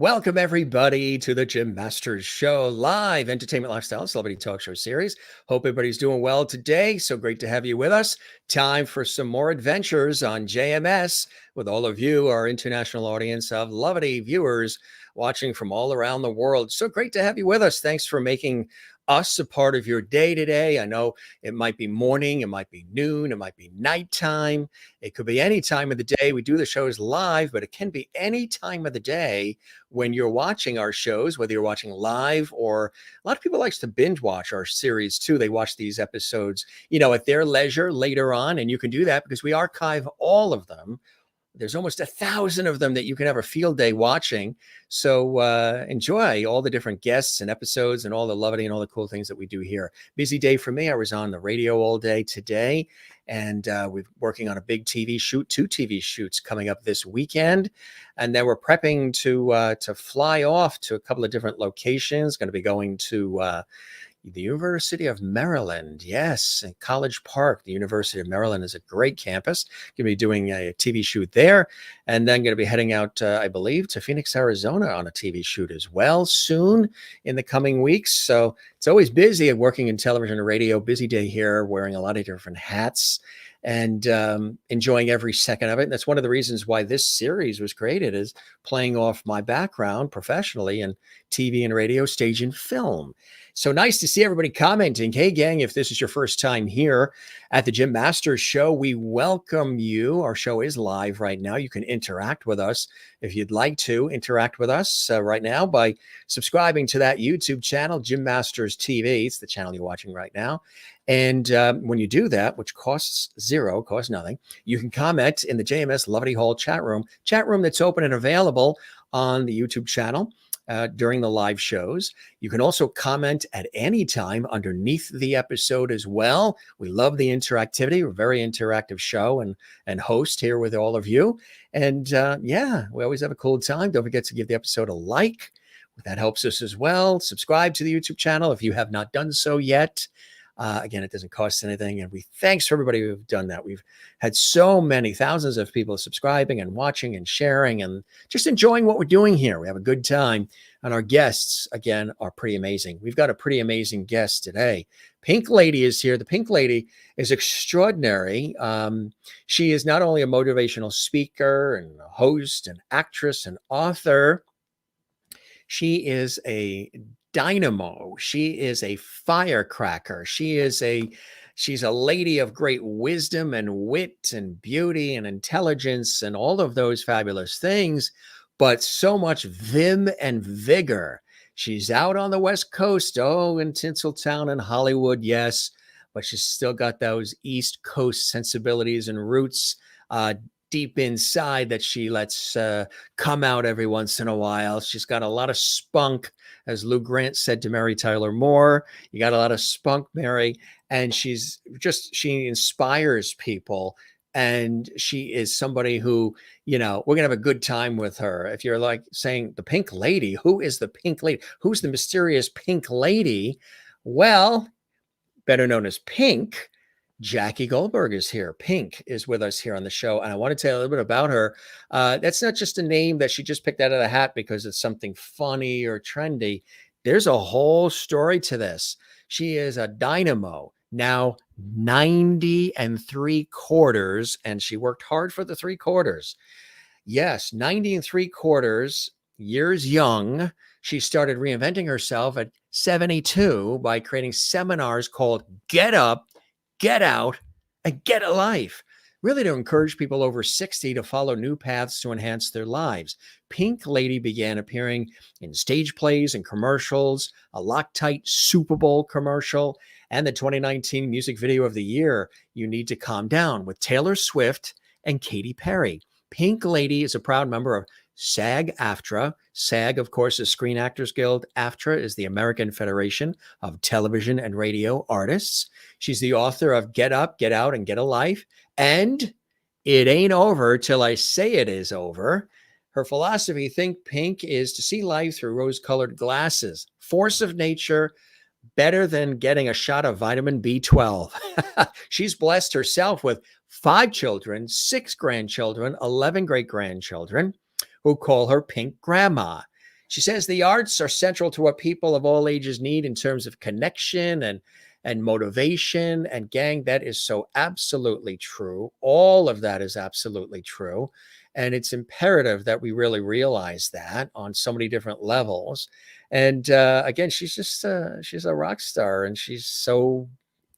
Welcome, everybody, to the Jim Masters Show, live entertainment, lifestyle, celebrity talk show series. Hope everybody's doing well today. So great to have you with us. Time for some more adventures on JMS with all of you, our international audience of lovely viewers watching from all around the world. So great to have you with us. Thanks for making us a part of your day today. I know it might be morning, it might be noon, it might be nighttime. It could be any time of the day. We do the shows live, but it can be any time of the day when you're watching our shows, whether you're watching live or a lot of people likes to binge watch our series too. They watch these episodes, at their leisure later on. And you can do that because we archive all of them. There's almost 1,000 of them that you can have a field day watching. So enjoy all the different guests and episodes and all the lovely and all the cool things that we do here. Busy day for me. I was on the radio all day today, and we're working on a big TV shoot, 2 TV shoots coming up this weekend. And then we're prepping to fly off to a couple of different locations. Going to be going to the University of Maryland. Yes, in College Park. The University of Maryland is a great campus. Going to be doing a TV shoot there. And then going to be heading out, I believe, to Phoenix, Arizona on a TV shoot as well soon in the coming weeks. So it's always busy at working in television and radio. Busy day here, wearing a lot of different hats and enjoying every second of it. And that's one of the reasons why this series was created, is playing off my background professionally in TV and radio, stage and film. So nice to see everybody commenting. Hey, gang, if this is your first time here at the Jim Masters Show, we welcome you. Our show is live right now. You can interact with us if you'd like to interact with us right now by subscribing to that YouTube channel, Jim Masters TV. It's the channel you're watching right now. And when you do that, which costs zero, costs nothing, you can comment in the JMS Lovely Hall chat room that's open and available on the YouTube channel during the live shows. You can also comment at any time underneath the episode as well. We love the interactivity. We're a very interactive show and host here with all of you. And we always have a cool time. Don't forget to give the episode a like. That helps us as well. Subscribe to the YouTube channel if you have not done so yet. Again, it doesn't cost anything. And thanks for everybody who've done that. We've had so many thousands of people subscribing and watching and sharing and just enjoying what we're doing here. We have a good time. And our guests, again, are pretty amazing. We've got a pretty amazing guest today. Pink Lady is here. The Pink Lady is extraordinary. She is not only a motivational speaker and a host and actress and author. She is a dynamo. She is a firecracker. She's a lady of great wisdom and wit and beauty and intelligence and all of those fabulous things, but so much vim and vigor. She's out on the West Coast, in Tinseltown and Hollywood, yes, but she's still got those East Coast sensibilities and roots deep inside that she lets come out every once in a while. She's got a lot of spunk, as Lou Grant said to Mary Tyler Moore. You got a lot of spunk, Mary, and she inspires people. And she is somebody who, we're going to have a good time with her. If you're like saying the Pink Lady, who is the Pink Lady? Who's the mysterious Pink Lady? Well, better known as Pink, Jackie Goldberg is here. Pink is with us here on the show. And I want to tell you a little bit about her. That's not just a name that she just picked out of the hat because it's something funny or trendy. There's a whole story to this. She is a dynamo, now 90 3/4, and she worked hard for the 3/4. Yes, 90 3/4 years young. She started reinventing herself at 72 by creating seminars called Get Up, Get Out, and Get a Life, really to encourage people over 60 to follow new paths to enhance their lives. Pink Lady began appearing in stage plays and commercials, a Loctite Super Bowl commercial, and the 2019 Music Video of the Year, You Need to Calm Down, with Taylor Swift and Katy Perry. Pink Lady is a proud member of SAG-AFTRA. SAG, of course, is Screen Actors Guild. AFTRA is the American Federation of Television and Radio Artists. She's the author of Get Up, Get Out, and Get a Life. And It Ain't Over Till I Say It Is Over. Her philosophy, Think Pink, is to see life through rose-colored glasses. Force of nature, better than getting a shot of vitamin B12. She's blessed herself with 5 children, 6 grandchildren, 11 great-grandchildren, who call her Pink Grandma. She says the arts are central to what people of all ages need in terms of connection and motivation. And gang, that is so absolutely true. All of that is absolutely true. And it's imperative that we really realize that on so many different levels. And again, she's a rock star, and she's so,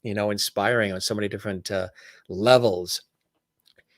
inspiring on so many different levels.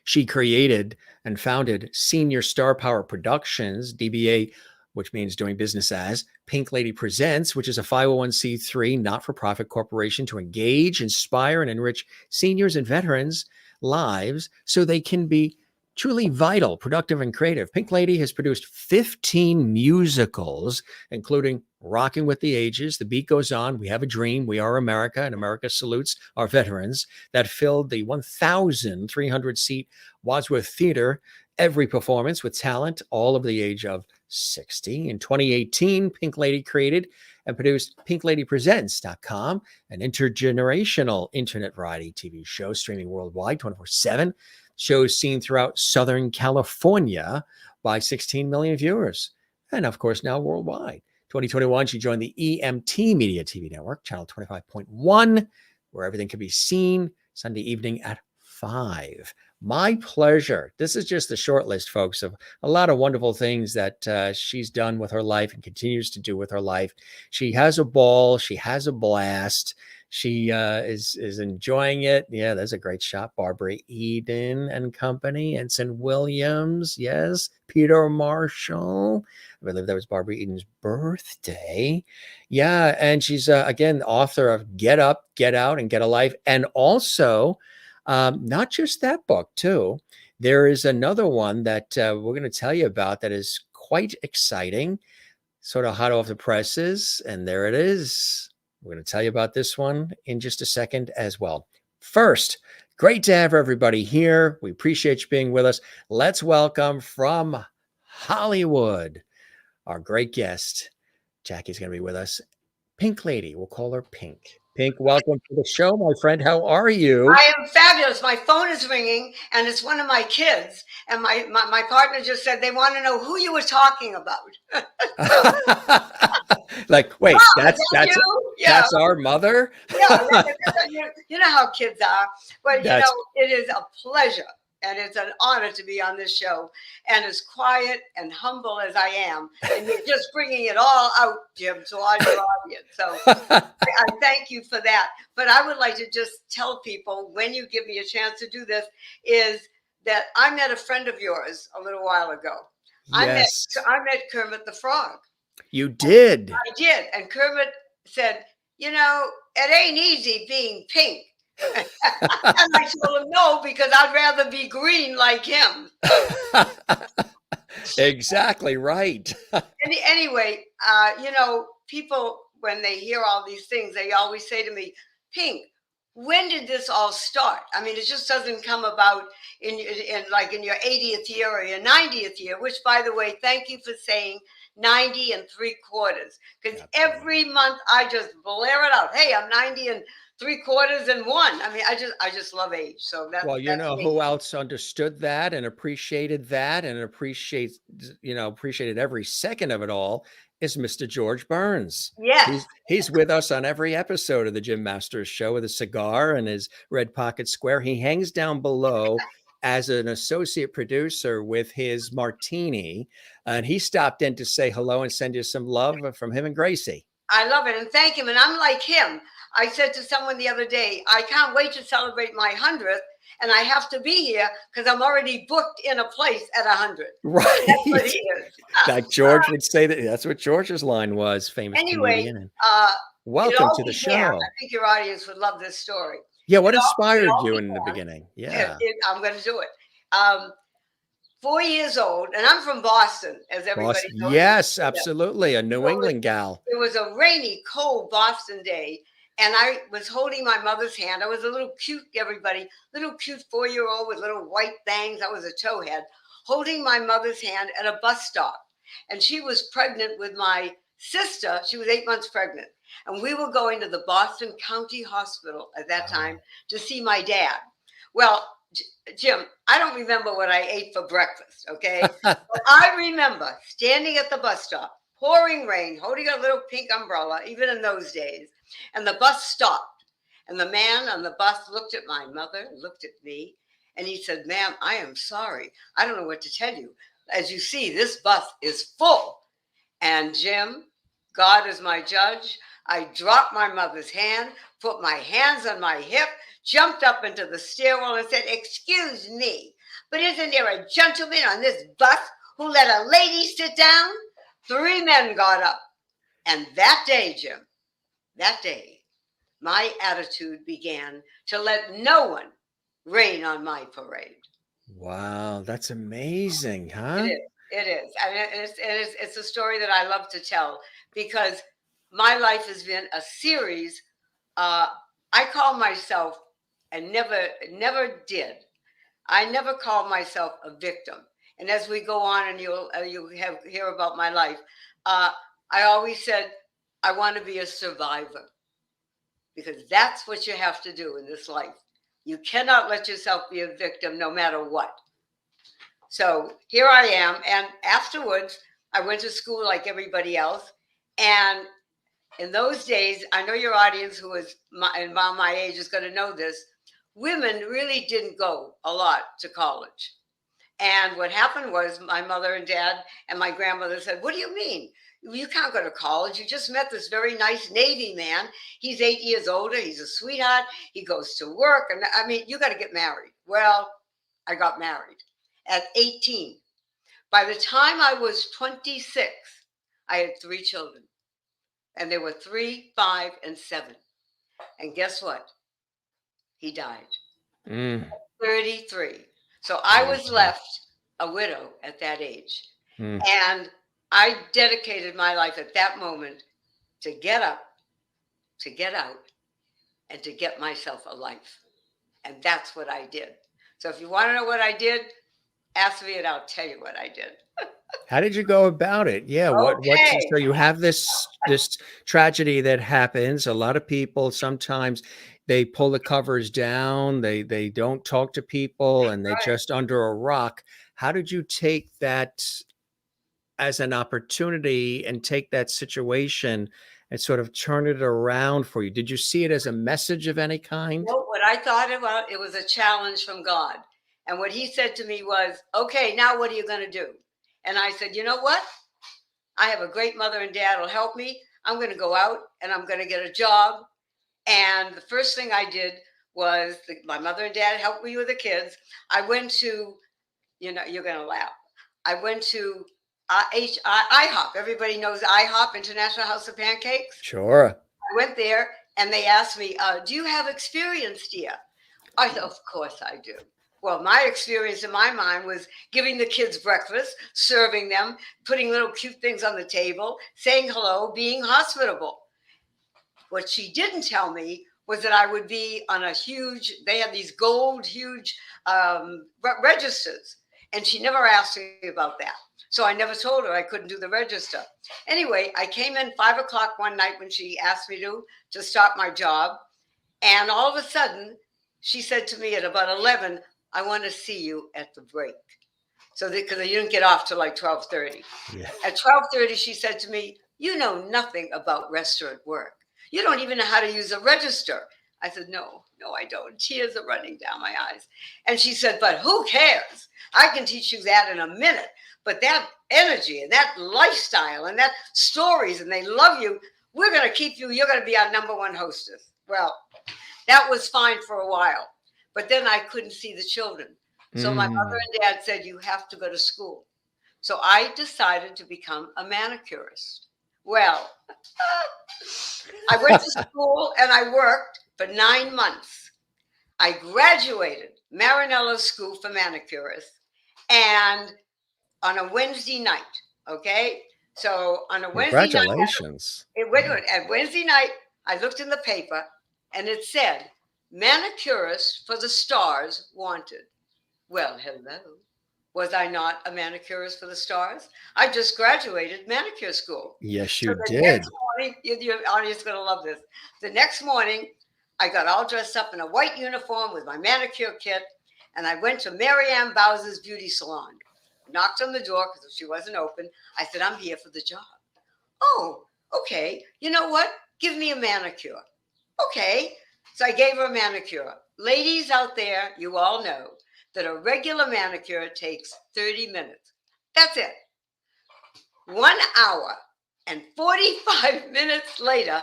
She created and founded Senior Star Power Productions, DBA, which means doing business as Pink Lady Presents, which is a 501c3 not-for-profit corporation to engage, inspire, and enrich seniors and veterans' lives so they can be truly vital, productive, and creative. Pink Lady has produced 15 musicals, including Rocking with the Ages, The Beat Goes On, We Have a Dream, We Are America, and America Salutes Our Veterans, that filled the 1,300-seat Wadsworth Theater, every performance with talent, all over the age of 60. In 2018, Pink Lady created and produced PinkLadyPresents.com, an intergenerational internet variety TV show streaming worldwide 24/7. Shows seen throughout Southern California by 16 million viewers. And of course, now worldwide. 2021, she joined the EMT Media TV Network, channel 25.1, where everything can be seen Sunday evening at 5. My pleasure. This is just the short list, folks, of a lot of wonderful things that she's done with her life and continues to do with her life. She has a ball. She has a blast. She is enjoying it. Yeah, there's a great shot. Barbara Eden and Company, Ensign Williams. Yes, Peter Marshall. I believe that was Barbara Eden's birthday. Yeah, and she's, again, the author of Get Up, Get Out, and Get a Life. And also, not just that book, too. There is another one that we're going to tell you about that is quite exciting, sort of hot off the presses. And there it is. We're going to tell you about this one in just a second as well. First, great to have everybody here. We appreciate you being with us. Let's welcome from Hollywood our great guest. Jackie's going to be with us. Pink Lady. We'll call her Pink. Pink, welcome to the show, my friend. How are you? I am fabulous. My phone is ringing, and it's one of my kids. And my partner just said they want to know who you were talking about. Like, wait, Wow, that's our mother? Yeah, you know how kids are. But, it is a pleasure, and it's an honor to be on this show. And as quiet and humble as I am, and you're just bringing it all out, Jim, to all your audience. So I thank you for that. But I would like to just tell people, when you give me a chance to do this, is that I met a friend of yours a little while ago. Yes. I met Kermit the Frog. You did? I did. And Kermit said, it ain't easy being pink. And I told him no, because I'd rather be green like him. Exactly right. Anyway, people, when they hear all these things, they always say to me, Pink, when did this all start? I mean, it just doesn't come about in your 80th year or your 90th year, which, by the way, thank you for saying 90 3/4, because every month I just blare it out. Hey, I'm 90 3/4 and 1. I mean, I just love age. So that's, well, who else understood that and appreciated appreciated every second of it all is Mr. George Burns. Yes. He's with us on every episode of the Jim Masters Show with a cigar and his red pocket square. He hangs down below as an associate producer with his martini, and he stopped in to say hello and send you some love from him and Gracie. I love it, and thank him. And I'm like him. I said to someone the other day, I can't wait to celebrate my 100th, and I have to be here because I'm already booked in a place at 100. Right. That's what he is. Like George would say that. That's what George's line was, famous comedian. And welcome to the show. I think your audience would love this story. Yeah, what inspired you in the beginning? Yeah. I'm going to do it. 4 years old, and I'm from Boston, as everybody knows. Yes, absolutely. A New England gal. It was a rainy, cold Boston day, and I was holding my mother's hand. I was a little cute, little cute 4-year-old with little white bangs. I was a towhead, holding my mother's hand at a bus stop. And she was pregnant with my sister. She was 8 months pregnant. And we were going to the Boston County Hospital at that time to see my dad. Well, Jim, I don't remember what I ate for breakfast, okay? But I remember standing at the bus stop, pouring rain, holding a little pink umbrella, even in those days. And the bus stopped. And the man on the bus looked at my mother, looked at me, and he said, "Ma'am, I am sorry. I don't know what to tell you. As you see, this bus is full." And Jim, God is my judge. I dropped my mother's hand, put my hands on my hip, jumped up into the stairwell and said, "Excuse me, but isn't there a gentleman on this bus who let a lady sit down?" 3 men got up. And that day, Jim, that day, my attitude began to let no one rain on my parade. Wow, that's amazing, It huh? is. It is. I mean, it's a story that I love to tell because my life has been a series. Uh, I call myself, and never did. I never called myself a victim. And as we go on, and you'll have hear about my life, uh, I always said I want to be a survivor because that's what you have to do in this life. You cannot let yourself be a victim, no matter what. So here I am. And afterwards, I went to school like everybody else. And in those days, I know your audience who is about my age is going to know this. Women really didn't go a lot to college. And what happened was my mother and dad and my grandmother said, "What do you mean? You can't go to college. You just met this very nice Navy man. He's 8 years older. He's a sweetheart. He goes to work. And I mean, you got to get married." Well, I got married at 18. By the time I was 26, I had 3 children. And they were 3, 5, and 7. And guess what? He died. Mm, 33. So I very was sad. left a widow at that age. Mm. And I dedicated my life at that moment to get up, to get out, and to get myself a life. And that's what I did. So if you want to know what I did, ask me and I'll tell you what I did. How did you go about it? Yeah, what Okay. so you have this tragedy that happens. A lot of people sometimes they pull the covers down, they don't talk to people and they Right. just under a rock. How did you take that as an opportunity and take that situation and sort of turn it around for you? Did you see it as a message of any kind? Well, what I thought about it was a challenge from God. And what he said to me was, "Okay, now what are you going to do?" And I said, "You know what? I have a great mother and dad who'll help me. I'm going to go out and I'm going to get a job." And the first thing I did was my mother and dad helped me with the kids. I went to, you're going to laugh. I went to IHOP. Everybody knows IHOP, International House of Pancakes. Sure. I went there and they asked me, "Do you have experience, dear?" I said, "Of course I do." Well, my experience in my mind was giving the kids breakfast, serving them, putting little cute things on the table, saying hello, being hospitable. What she didn't tell me was that I would be on they had these gold, huge registers. And she never asked me about that. So I never told her I couldn't do the register. Anyway, I came in 5 o'clock one night when she asked me to start my job. And all of a sudden, she said to me at about 11, "I want to see you at the break." So because you didn't get off till like 12:30. Yeah. At 12:30, she said to me, "You know nothing about restaurant work. You don't even know how to use a register." I said, "No, no, I don't." Tears are running down my eyes. And she said, "But who cares? I can teach you that in a minute. But that energy and that lifestyle and that stories, and they love you, we're going to keep you. You're going to be our number one hostess." Well, that was fine for a while. But then I couldn't see the children. So my mother Mm. and dad said, "You have to go to school." So I decided to become a manicurist. Well, I went to school and I worked for 9 months. I graduated Marinello School for Manicurists, and on a Wednesday night, okay? So on a Wednesday night, Congratulations. Yeah. at Wednesday night, I looked in the paper and it said, "Manicurist for the stars wanted." Well, hello. Was I not a manicurist for the stars? I just graduated manicure school. Yes, So you the next did. morning, your audience is going to love this. The next morning, I got all dressed up in a white uniform with my manicure kit, and I went to Mary Ann Bowser's beauty salon. Knocked on the door because she wasn't open. I said, "I'm here for the job." Oh, okay. You know what? Give me a manicure. Okay. So I gave her a manicure. Ladies out there, you all know that a regular manicure takes 30 minutes. That's it. 1 hour and 45 minutes later,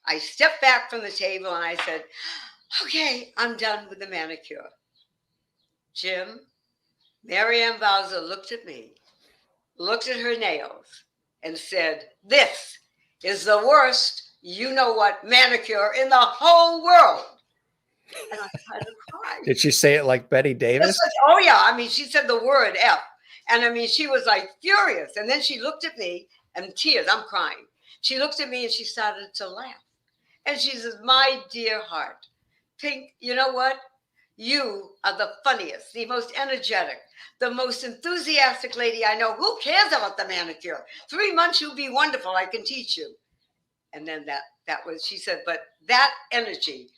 I stepped back from the table and I said, okay, I'm done with the manicure. Jim, Marianne Bowser looked at me, looked at her nails, and said, this is the worst you know what manicure in the whole world. And I kind of cried. Did she say it like Betty Davis? Oh, yeah. I mean, she said the word F. And I mean, she was like furious. And then she looked at me and tears, I'm crying. She looked at me and she started to laugh. And she says, my dear heart, Pink, you know what? You are the funniest, the most energetic, the most enthusiastic lady I know. Who cares about the manicure? 3 months, you'll be wonderful. I can teach you. And then that was, she said, but that energy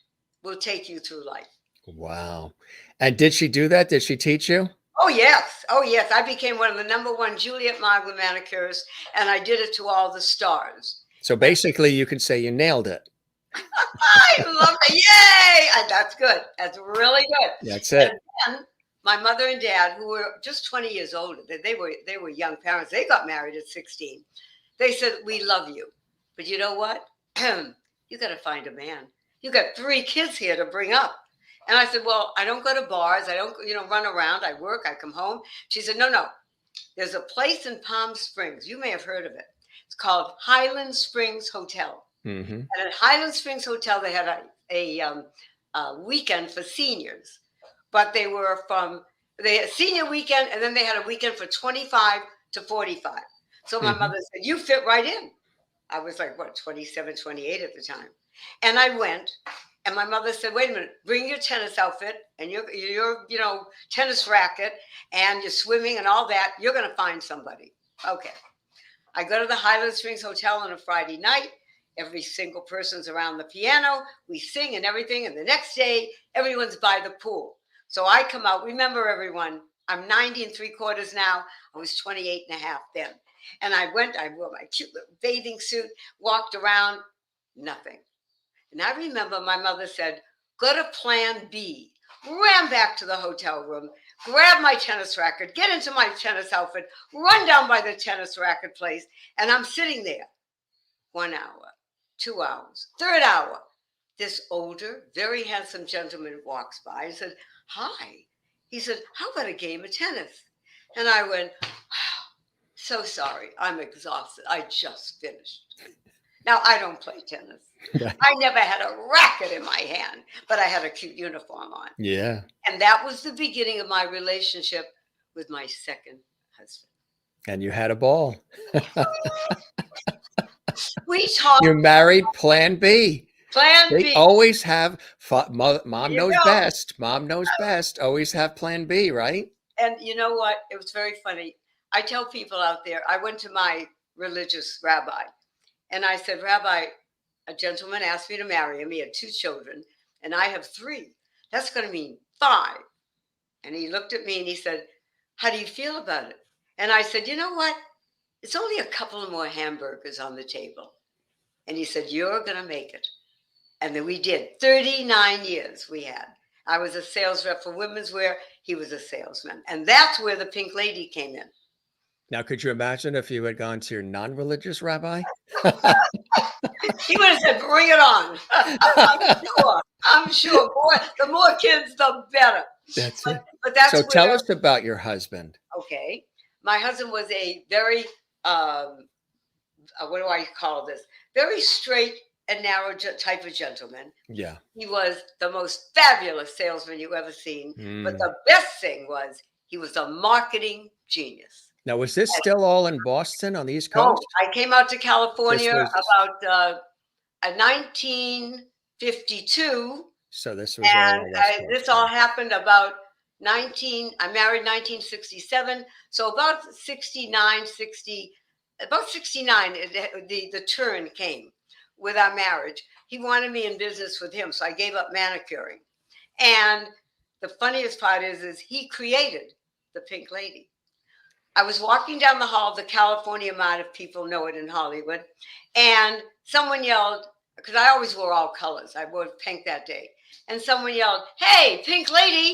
will take you through life. Wow. And did she do that? Did she teach you? Oh, yes. Oh, yes. I became one of the #1 Juliet Margler manicures, and I did it to all the stars. So basically, you could say you nailed it. I love it. Yay! That's good. That's really good. That's it. And then my mother and dad, who were just 20 years older, they were young parents. They got married at 16. They said, we love you. But you know what? You got to find a man. You got 3 kids here to bring up. And I said, well, I don't go to bars. I don't, run around. I work. I come home. She said, no. There's a place in Palm Springs. You may have heard of it. It's called Highland Springs Hotel. Mm-hmm. And at Highland Springs Hotel, they had a weekend for seniors. But they had senior weekend, and then they had a weekend for 25 to 45. So my mother said, you fit right in. I was like, 27, 28 at the time. And I went, and my mother said, wait a minute, bring your tennis outfit and your tennis racket and your swimming and all that. You're going to find somebody. Okay. I go to the Highland Springs Hotel on a Friday night. Every single person's around the piano. We sing and everything. And the next day, everyone's by the pool. So I come out. Remember, everyone, I'm 90 3/4 now. I was 28 and a half then. And I wore my cute little bathing suit, walked around, nothing. And I remember my mother said, go to plan B. Ran back to the hotel room, grabbed my tennis racket, get into my tennis outfit, run down by the tennis racket place. And I'm sitting there. 1 hour, 2 hours, 3rd hour. This older, very handsome gentleman walks by and said, hi. He said, how about a game of tennis? And I went, so sorry, I'm exhausted. I just finished. Now, I don't play tennis. I never had a racket in my hand, but I had a cute uniform on. Yeah. And that was the beginning of my relationship with my second husband. And you had a ball. We talked. You married Plan B. Plan They B. always have, mom knows know. best. Mom knows best. Always have Plan B, right? And you know what? It was very funny. I tell people out there, I went to my religious rabbi and I said, Rabbi, a gentleman asked me to marry him. He had 2 children and I have 3. That's going to mean 5. And he looked at me and he said, how do you feel about it? And I said, you know what? It's only a couple of more hamburgers on the table. And he said, you're going to make it. And then we did. 39 years we had. I was a sales rep for women's wear. He was a salesman. And that's where the Pink Lady came in. Now, could you imagine if you had gone to your non-religious rabbi? He would have said, bring it on. I'm sure. Boy, the more kids, the better. That's it. But that's so tell us about your husband. Okay. My husband was a very, what do I call this? Very straight and narrow type of gentleman. Yeah. He was the most fabulous salesman you ever seen. But the best thing was he was a marketing genius. Now, was this still all in Boston on the East Coast? No, I came out to California about 1952. So this was this all happened about I married 1967. So about 69, the turn came with our marriage. He wanted me in business with him. So I gave up manicuring. And the funniest part is he created the Pink Lady. I was walking down the hall of the California Mart, if people know it in Hollywood, and someone yelled, because I always wore all colors. I wore pink that day. And someone yelled, "Hey, pink lady."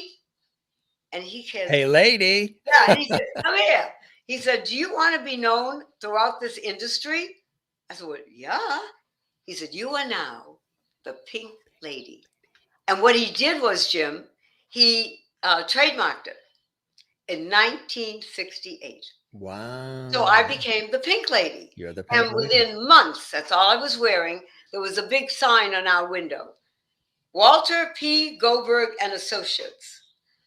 And he said, Hey, lady. yeah, and he said, "Come here." He said, "Do you want to be known throughout this industry?" I said, "Well, yeah." He said, "You are now the pink lady." And what he did was, Jim, he trademarked it in 1968. Wow. So I became the pink lady. You're the And pink lady. within months, that's all I was wearing, there was a big sign on our window, Walter P. Goldberg and Associates,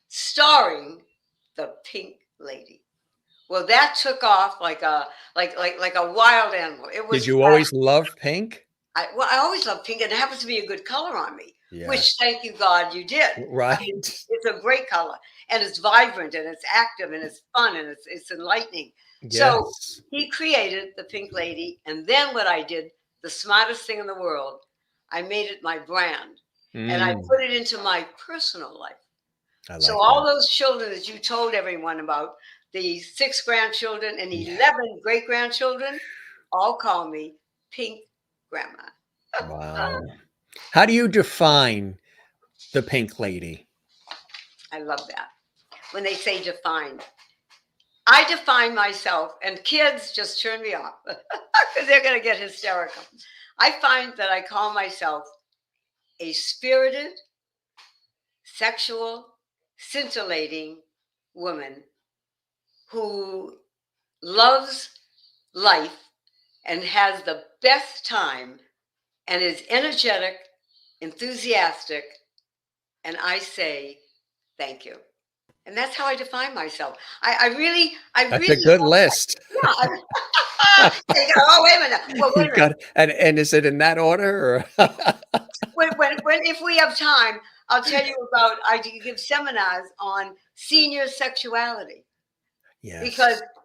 starring the pink lady. Well, that took off like a wild animal. It was Did you always love pink? I always loved pink, and it happens to be a good color on me, which Yes. thank you God you did. Right. I mean, it's a great color, and it's vibrant, and it's active, and it's fun, and it's enlightening. So Yes. he created the pink lady, and then what I did, the smartest thing in the world, I made it my brand, and I put it into my personal life. I like So all that. those children that you told everyone about, the 6 grandchildren and 11 great grandchildren, all call me Pink Grandma. Wow. How do you define the pink lady? I love that. When they say define, I define myself, and kids just turn me off because they're going to get hysterical. I find that I call myself a spirited, sexual, scintillating woman who loves life and has the best time and is energetic, enthusiastic, and I say thank you. And that's how I define myself. I really That's a good list. yeah. Oh, wait a minute. Well, wait a You've minute. got, and is it in that order or? When if we have time, I'll tell you about. I give seminars on senior sexuality Yes.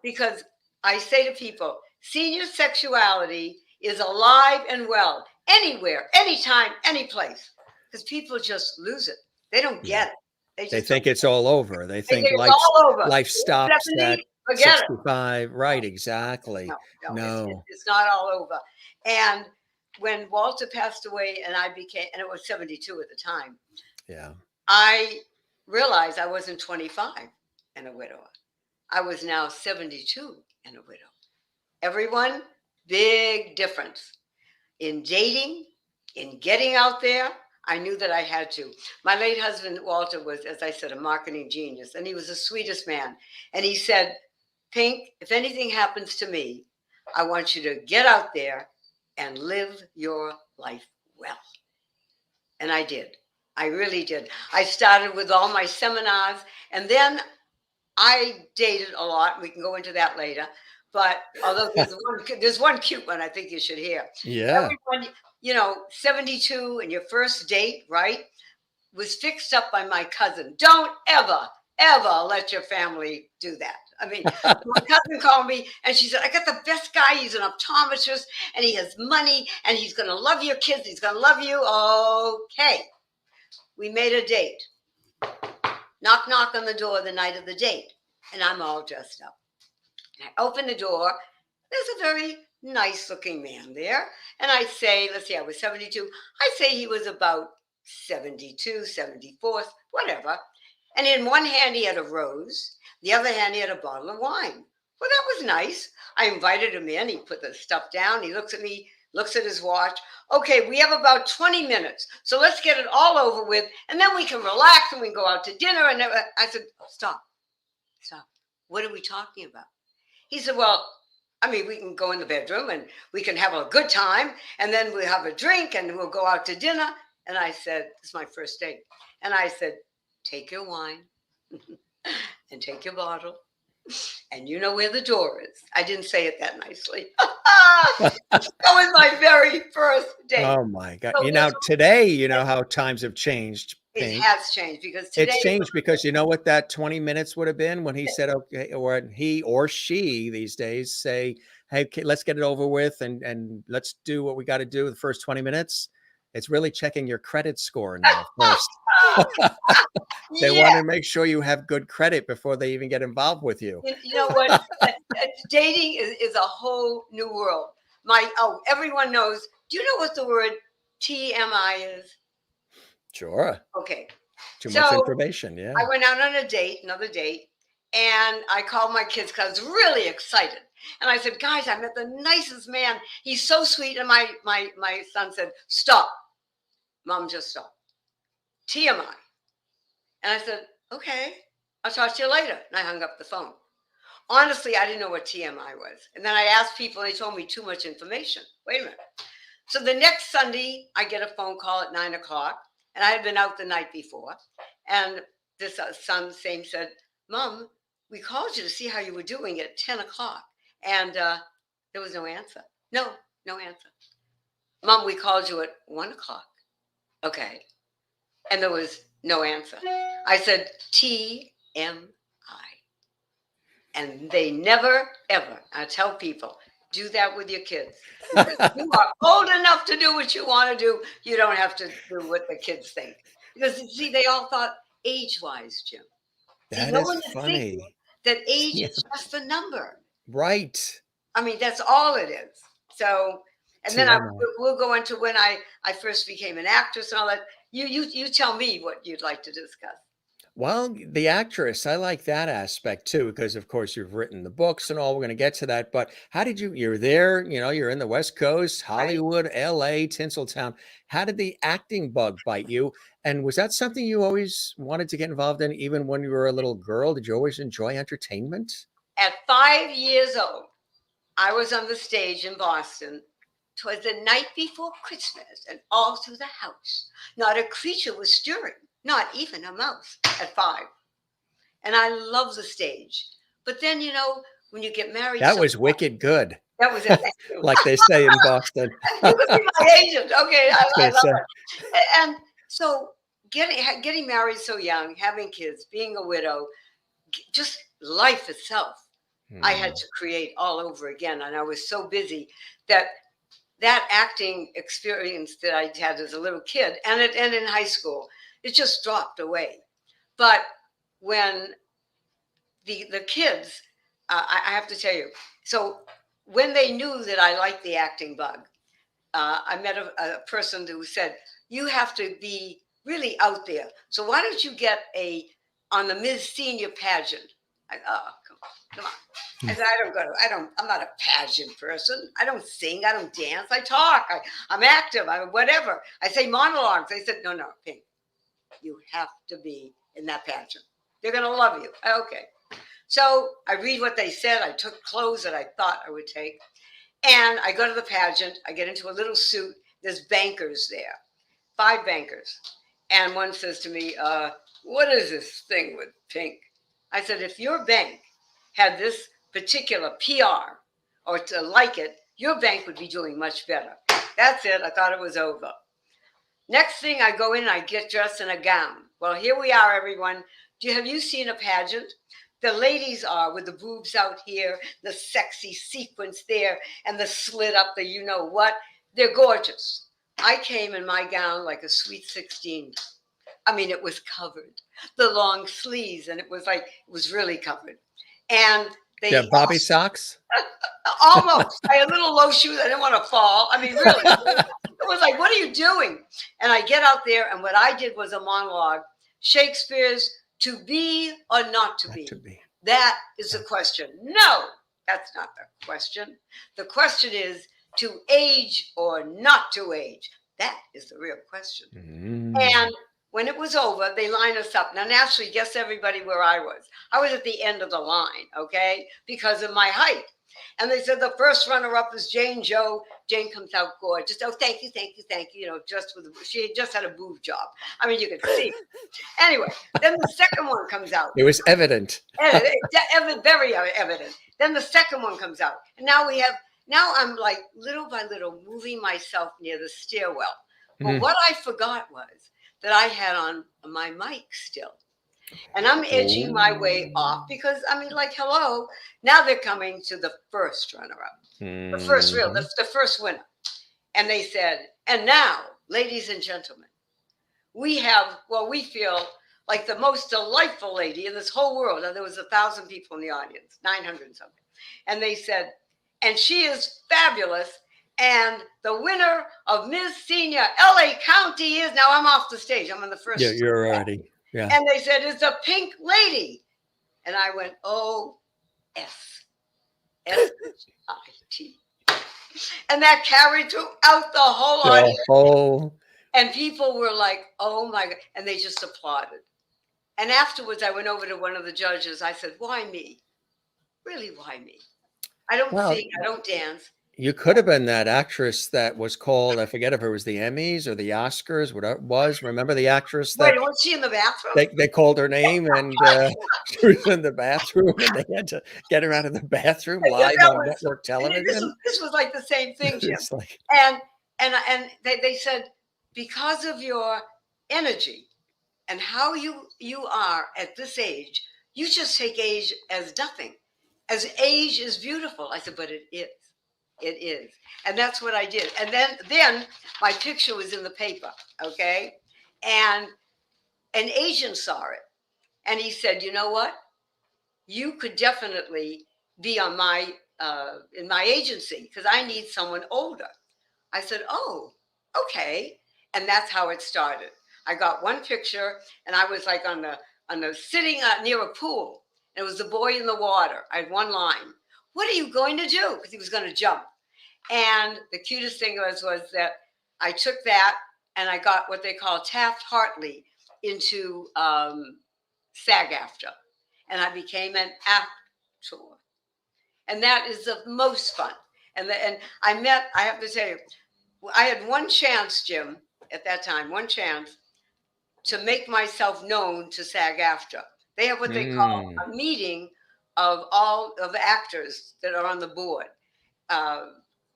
because I say to people, senior sexuality is alive and well anywhere, anytime, any place. Because people just lose it. They don't Yeah. get it. They They just don't. think it's all over. They They think think it's all over. life stops at 70, forget it. 65. Right, exactly. No, No. it's not all over. And when Walter passed away and and it was 72 at the time, Yeah. I realized I wasn't 25 and a widower. I was now 72 and a widow. Everyone, big difference in dating, in getting out there. I knew that I had to. My late husband, Walter, was, as I said, a marketing genius, and he was the sweetest man. And he said, "Pink, if anything happens to me, I want you to get out there and live your life well." And I did. I really did. I started with all my seminars, and then I dated a lot. We can go into that later. But although there's one cute one I think you should hear. Yeah. Everyone, 72 and your first date, right, was fixed up by my cousin. Don't ever, ever let your family do that. I mean, my cousin called me and she said, "I got the best guy. He's an optometrist and he has money and he's going to love your kids. He's going to love you." Okay. We made a date. Knock, knock on the door the night of the date. And I'm all dressed up. And I open the door. There's a very nice looking man there. And I say, let's see, I was 72. I say he was about 72, 74, whatever. And in one hand, he had a rose. The other hand, he had a bottle of wine. Well, that was nice. I invited him in. He put the stuff down. He looks at me, looks at his watch. "Okay, we have about 20 minutes. So let's get it all over with. And then we can relax and we can go out to dinner." And I said, Stop. What are we talking about?" He said, "Well, I mean, we can go in the bedroom and we can have a good time. And then we'll have a drink and we'll go out to dinner." And I said, "This is my first date." And I said, "Take your wine and take your bottle. And you know where the door is." I didn't say it that nicely. That was my very first date. Oh my God. So Today, how times have changed, it Pink. has changed because today It's changed because you know what that 20 minutes would have been when he said, okay, or he or she these days say, "Hey, let's get it over with and let's do what we got to do the first 20 minutes." It's really checking your credit score now first. They Yeah. want to make sure you have good credit before they even get involved with you. You know what? Dating is a whole new world. Everyone knows. Do you know what the word TMI is? Sure. Okay. Too much So information. Yeah. I went out on another date, and I called my kids because I was really excited. And I said, guys, I met the nicest man. He's so sweet. And my son said, stop. Mom, just stop. TMI. And I said, okay, I'll talk to you later. And I hung up the phone. Honestly, I didn't know what TMI was. And then I asked people, and they told me too much information. Wait a minute. So the next Sunday, I get a phone call at 9 o'clock, and I had been out the night before. And this son said, Mom, we called you to see how you were doing at 10 o'clock. And there was no answer. No answer. Mom, we called you at 1 o'clock. Okay. And there was no answer. I said, TMI. And they never, ever, I tell people, do that with your kids. You are old enough to do what you want to do. You don't have to do what the kids think. Because, see, they all thought age-wise, Jim. See, That no is one is thinking funny. that age Yeah. is just a number. Right. I mean, that's all it is. So, and then TMI. we'll go into when I first became an actress and all that. You tell me what you'd like to discuss. Well, the actress, I like that aspect too, because of course you've written the books and all. We're going to get to that. But how did you're there, you're in the West Coast, Right? Hollywood, LA, Tinseltown. How did the acting bug bite you? And was that something you always wanted to get involved in, even when you were a little girl? Did you always enjoy entertainment? At 5 years old, I was on the stage in Boston. 'Twas the night before Christmas, and all through the house, not a creature was stirring, not even a mouse at 5. And I love the stage. But then, when you get married, That was wicked good, that was it. Thank you. like they say in Boston. You could be my agent. Okay, I was I gonna love say. it. And so getting married so young, having kids, being a widow, just life itself, I had to create all over again. And I was so busy that acting experience that I had as a little kid and in high school, it just dropped away. But when the kids, I have to tell you, so when they knew that I liked the acting bug, I met a person who said, you have to be really out there. So why don't you get on the Ms. Senior pageant? Come on. I said, I'm not a pageant person. I don't sing. I don't dance. I talk. I'm active. I'm whatever. I say monologues. They said, no, Pink, you have to be in that pageant. They're going to love you. Okay. So I read what they said. I took clothes that I thought I would take. And I go to the pageant. I get into a little suit. There's bankers there, 5 bankers. And one says to me, what is this thing with Pink? I said, if your bank had this particular PR or to like it, your bank would be doing much better. That's it. I thought it was over. Next thing, I go in, I get dressed in a gown. Well, here we are, everyone. Have you seen a pageant? The ladies are with the boobs out here, the sexy sequins there, and the slit up, the you know what. They're gorgeous. I came in my gown like a sweet 16. I mean, it was covered. The long sleeves, and it was really covered. And they Do you have Bobby socks? almost. I had little low shoes. I didn't want to fall. I mean, really. It was like, what are you doing? And I get out there, and what I did was a monologue. Shakespeare's To Be or Not to Be. That is the question. No, that's not the question. The question is to age or not to age. That is the real question. And when it was over, they lined us up. Now, naturally, guess everybody where I was. I was at the end of the line, okay, because of my height. And they said the first runner-up is Jane Joe. Jane comes out gorgeous. Oh, thank you. She had just had a boob job. I mean, you could see. Anyway, then the second one comes out. It was evident. Very evident. Then the second one comes out. And now I'm like little by little moving myself near the stairwell. But what I forgot was that I had on my mic still. And I'm edging my way off because, I mean, like, hello, now they're coming to the first runner-up, the first winner. And they said, and now ladies and gentlemen, we have what we feel like the most delightful lady in this whole world. And there was 1,000 people in the audience, 900 something. And they said, and she is fabulous. And the winner of Miss Senior LA County is, now I'm off the stage. I'm on the first. Yeah, you're already. Yeah. And they said, it's a pink lady. And I went, O-S-S-I-T. And that carried throughout the whole audience. Oh. And people were like, oh my God. And they just applauded. And afterwards, I went over to one of the judges. I said, why me? Really, why me? I don't sing. I don't dance. You could have been that actress that was called, I forget if it was the Emmys or the Oscars, whatever it was. Remember the actress that Wait, was she in the bathroom? they called her name and she was in the bathroom and they had to get her out of the bathroom live on network television. This was like the same thing, Jim. Like, and they said, because of your energy and how you are at this age, you just take age as nothing. As age is beautiful. I said, but it is. It is. And that's what I did. And then my picture was in the paper, okay? And an agent saw it. And he said, you know what? You could definitely be on my in my agency because I need someone older. I said, oh, okay. And that's how it started. I got one picture and I was like on the sitting near a pool. And it was the boy in the water. I had one line. What are you going to do? Because he was going to jump. And the cutest thing was that I took that and I got what they call Taft-Hartley into SAG-AFTRA. And I became an actor. And that is the most fun. And I have to tell you, I had one chance, Jim, at that time, one chance to make myself known to SAG-AFTRA. They have what they call a meeting of all of the actors that are on the board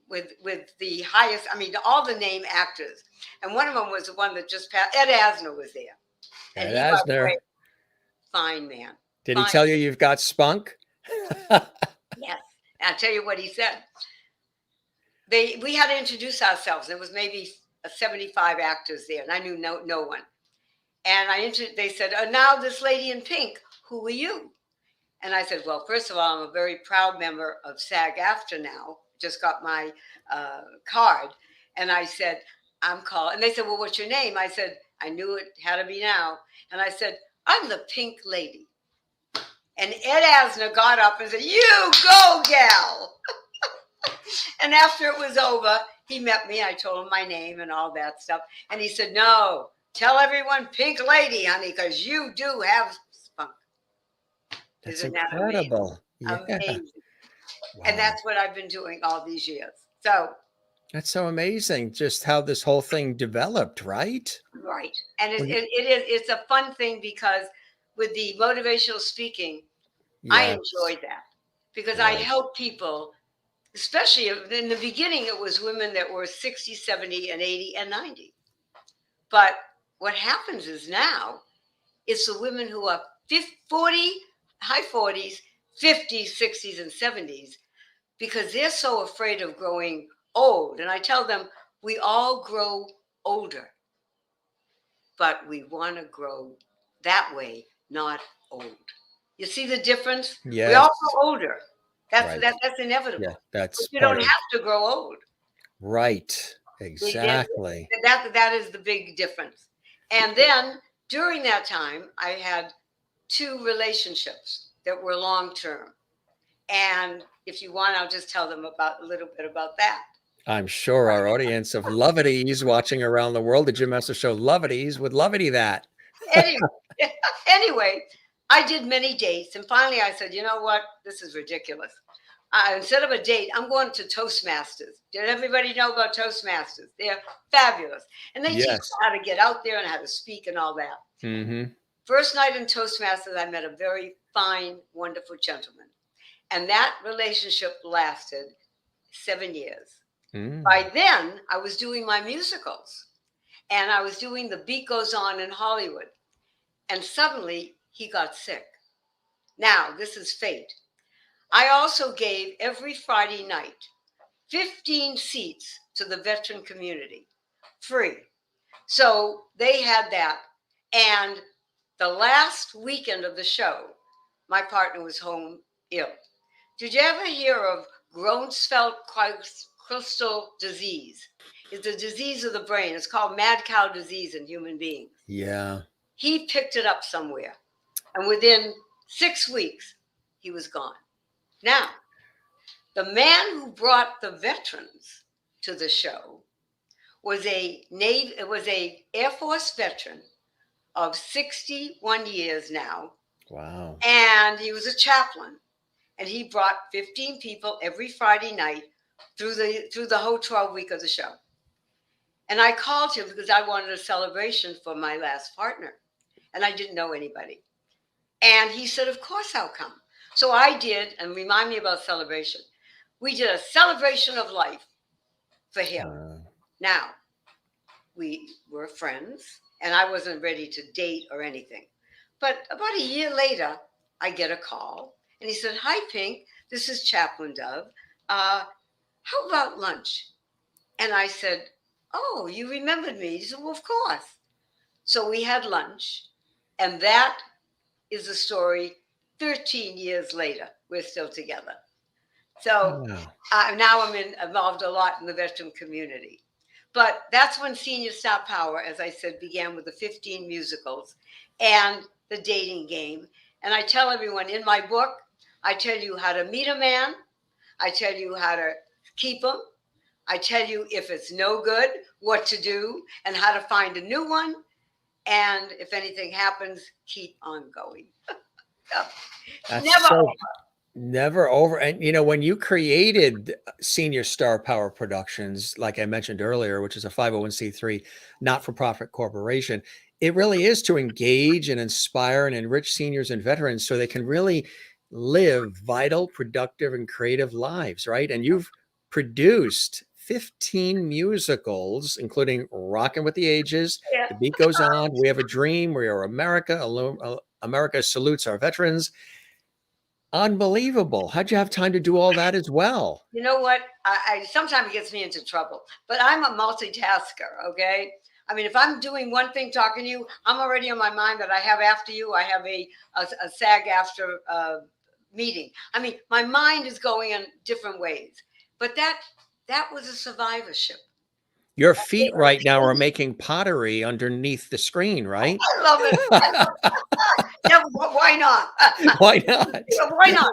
with the highest, I mean, all the name actors. And one of them was the one that just passed. Ed Asner was there. And Ed Asner. Fine man. Did he tell you you've got spunk? Yes. I'll tell you what he said. We had to introduce ourselves. There was maybe 75 actors there, and I knew no one. And they said, now this lady in pink, who are you? And I said, well, first of all, I'm a very proud member of SAG-AFTRA now. Just got my card. And I said, I'm called. And they said, well, what's your name? I said, I knew it had to be now. And I said, I'm the pink lady. And Ed Asner got up and said, you go, gal. And after it was over, he met me. I told him my name and all that stuff. And he said, no, tell everyone pink lady, honey, because you do have spunk. That's incredible. Amazing? Yeah. Amazing. Wow. And that's what I've been doing all these years. So that's so amazing, just how this whole thing developed, right? Right. And it's a fun thing because with the motivational speaking, yes. I enjoyed that because I help people, especially in the beginning, it was women that were 60, 70, and 80, and 90. But what happens is now it's the women who are 40, high 40s, 50s, 60s, and 70s because they're so afraid of growing old. And I tell them, we all grow older, but we want to grow that way, not old. You see the difference? Yes. We all grow older. That's inevitable. Yeah, but you don't have to grow old. Right. Exactly. That is the big difference. And then during that time, I had 2 relationships that were long-term. And if you want, I'll just tell them a little bit about that. I'm sure our audience of Lovities watching around the world, the Jim Master Show Lovities, would lovity that. Anyway, I did many dates. And finally I said, you know what? This is ridiculous. Instead of a date, I'm going to Toastmasters. Did everybody know about Toastmasters? They're fabulous. And they teach you how to get out there and how to speak and all that. Mm-hmm. First night in Toastmasters, I met a very fine, wonderful gentleman. And that relationship lasted 7 years. Mm. By then, I was doing my musicals. And I was doing The Beat Goes On in Hollywood. And suddenly, he got sick. Now, this is fate. I also gave every Friday night 15 seats to the veteran community, free. So they had that. And the last weekend of the show, my partner was home ill. Did you ever hear of Gronsfeld crystal disease? It's a disease of the brain. It's called mad cow disease in human beings. Yeah. He picked it up somewhere, and within 6 weeks, he was gone. Now, the man who brought the veterans to the show was a Air Force veteran of 61 years now, Wow. and he was a chaplain. And he brought 15 people every Friday night through the whole 12 week of the show. And I called him because I wanted a celebration for my last partner, and I didn't know anybody. And he said, "Of course I'll come." So I did, and remind me about celebration. We did a celebration of life for him. Now, we were friends, and I wasn't ready to date or anything. But about a year later, I get a call, and he said, "Hi, Pink. This is Chaplain Dove. How about lunch?" And I said, "Oh, you remembered me." He said, "Well, of course." So we had lunch, and that is the story. 13 years later, we're still together. So Wow. now I'm involved a lot in the veteran community. But that's when Senior Star Power, as I said, began with the 15 musicals and the dating game. And I tell everyone in my book, I tell you how to meet a man. I tell you how to keep him. I tell you if it's no good, what to do and how to find a new one. And if anything happens, keep on going. That's Never. so never over. And when you created Senior Star Power Productions, like I mentioned earlier, which is a 501c3 not-for-profit corporation, it really is to engage and inspire and enrich seniors and veterans so they can really live vital, productive, and creative lives, right? And you've produced 15 musicals, including Rockin' with the Ages, Yeah. The Beat Goes On, We Have a Dream, We Are America, America Salutes Our Veterans. Unbelievable. How'd you have time to do all that as well? You know what? I sometimes it gets me into trouble, but I'm a multitasker. Okay. I mean, if I'm doing one thing talking to you, I'm already on my mind that I have after you. I have a SAG-AFTRA meeting. I mean, my mind is going in different ways. But that was a survivorship. Your feet right now are making pottery underneath the screen, right? I love it. I love it. Yeah, why not? Why not? Yeah, why not?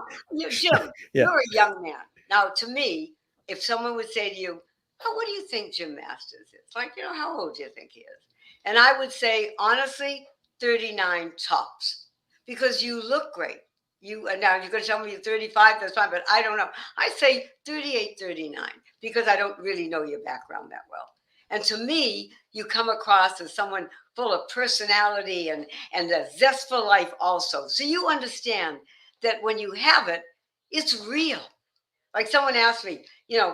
Jim, Yeah. you're a young man. Now, to me, if someone would say to you, "Oh, what do you think Jim Masters is?" Like, how old do you think he is? And I would say, honestly, 39 tops, because you look great. And now you're going to tell me you're 35, that's fine, but I don't know. I say 38, 39, because I don't really know your background that well. And to me, you come across as someone full of personality and a zest for life also. So you understand that when you have it, it's real. Like someone asked me,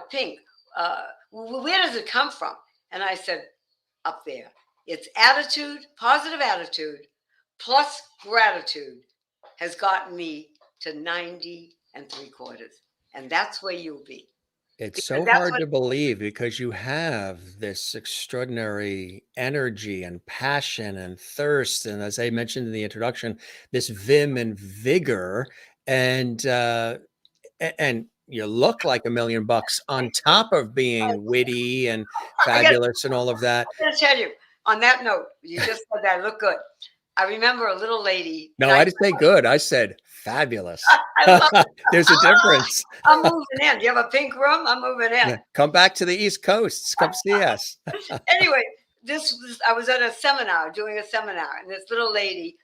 Pink, where does it come from? And I said, up there. It's attitude, positive attitude, plus gratitude has gotten me to 90 3/4. And that's where you'll be. It's Because so that's hard what to believe because you have this extraordinary energy and passion and thirst. And as I mentioned in the introduction, this vim and vigor. And and you look like $1,000,000 on top of being witty and I got fabulous and all of that. I'm going to tell you. On that note, you just said that I look good. I remember a little lady, and No, I didn't say good. I said fabulous. I love There's a difference. I'm moving in. Do you have a pink room? I'm moving in. Yeah. Come back to the East Coast. Come see us. Anyway, I was at a seminar, doing a seminar, and this little lady,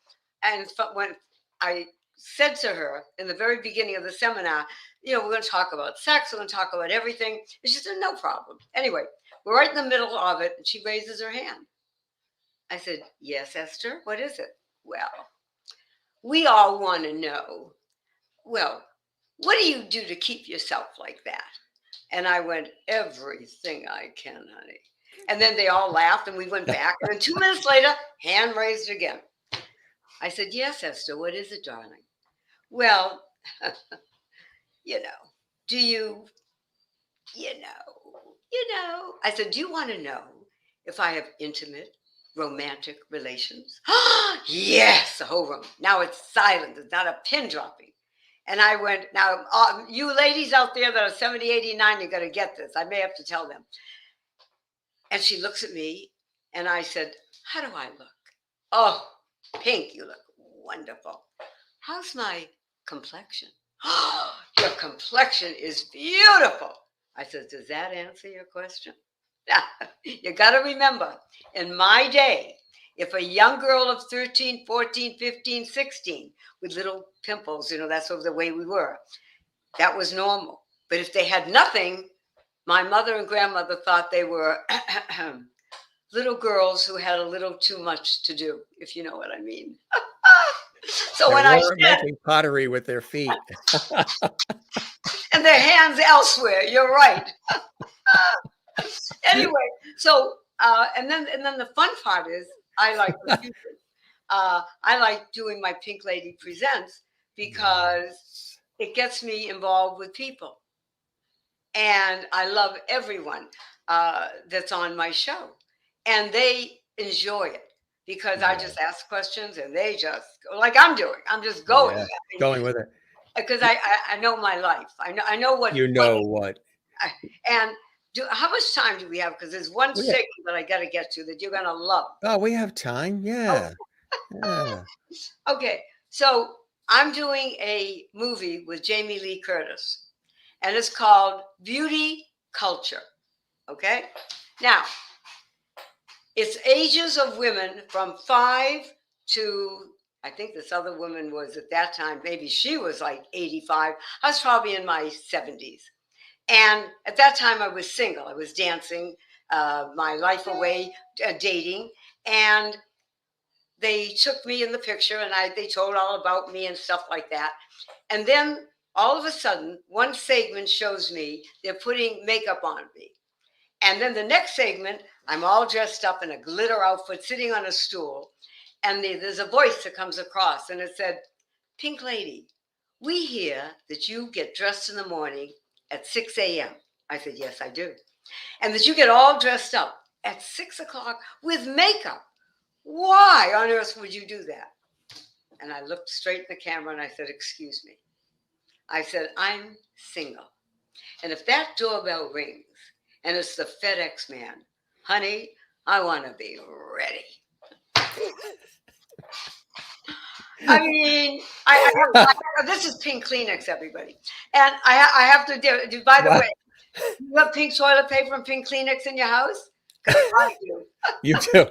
and when I said to her in the very beginning of the seminar, we're going to talk about sex, we're going to talk about everything. And she said, no problem. Anyway, we're right in the middle of it, and she raises her hand. I said, yes, Esther, what is it? Well, we all want to know, well, what do you do to keep yourself like that? And I went, everything I can, honey. And then they all laughed and we went back. And then 2 minutes later, hand raised again. I said, yes, Esther, what is it, darling? Well, do you know, I said, do you want to know if I have intimate romantic relations? Yes, the whole room. Now it's silent. There's not a pin dropping. And I went, now, you ladies out there that are 70, 89, you're going to get this. I may have to tell them. And she looks at me, and I said, how do I look? Oh, Pink, you look wonderful. How's my complexion? Oh, your complexion is beautiful. I said, does that answer your question? You got to remember, in my day, if a young girl of 13, 14, 15, 16 with little pimples, that's the way we were, that was normal. But if they had nothing, my mother and grandmother thought they were little girls who had a little too much to do, if you know what I mean. So They when I weren't said, making pottery with their feet. and their hands elsewhere, you're right. Anyway, so and then the fun part is I like doing my Pink Lady Presents because it gets me involved with people, and I love everyone that's on my show, and they enjoy it because I just ask questions and they just like I'm doing. I'm just going. Going with it. Because I know my life. I know what what. And how much time do we have? Because there's one segment that I got to get to that you're gonna love. Oh, we have time. Yeah. Okay, so I'm doing a movie with Jamie Lee Curtis, and it's called Beauty Culture. Okay, now it's ages of women from 5 to, I think this other woman was at that time, maybe she was like 85. I was probably in my 70s. And at that time, I was single. I was dancing my life away, dating. And they took me in the picture, and they told all about me and stuff like that. And then all of a sudden, one segment shows me they're putting makeup on me. And then the next segment, I'm all dressed up in a glitter outfit, sitting on a stool. And there's a voice that comes across, and it said, Pink Lady, we hear that you get dressed in the morning at 6 a.m. I said, yes, I do. And that you get all dressed up at 6 o'clock with makeup. Why on earth would you do that? And I looked straight in the camera and I said, excuse me. I said, I'm single. And if that doorbell rings and it's the FedEx man, honey, I want to be ready. I mean, this is pink Kleenex, everybody. And I have to do, by the way, you have pink toilet paper and pink Kleenex in your house? I do. You do.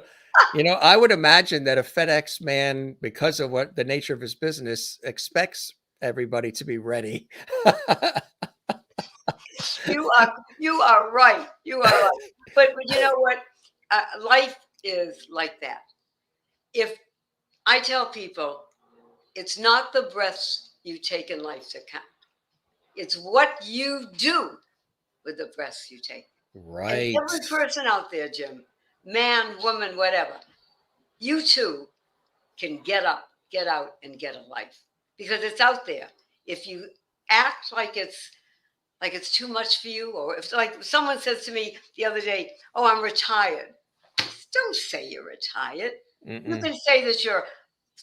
I would imagine that a FedEx man, because of what the nature of his business, expects everybody to be ready. You are right. You are right. But you know what? Life is like that. If I tell people, it's not the breaths you take in life that count. It's what you do with the breaths you take. Right. And every person out there, Jim, man, woman, whatever, you too can get up, get out, and get a life because it's out there. If you act like it's too much for you, or if like someone says to me the other day, "Oh, I'm retired," don't say you're retired. You can say that you're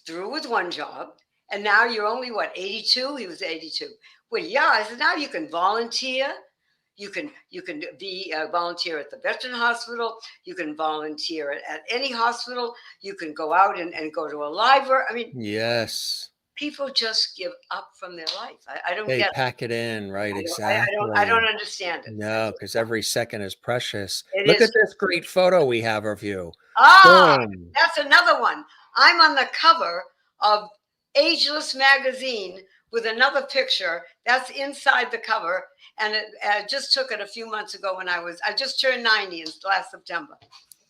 through with one job. And now you're only, 82? He was 82. Well, yeah, I said, now you can volunteer. You can be a volunteer at the Veteran Hospital. You can volunteer at any hospital. You can go out and go to a library. I mean, yes. People just give up from their life. I don't get it. They get pack it in, right? Exactly. I don't understand it. No, because every second is precious. Look at this great photo we have of you. That's another one. I'm on the cover of Ageless magazine with another picture that's inside the cover, and I just took it a few months ago when I just turned 90 in last September.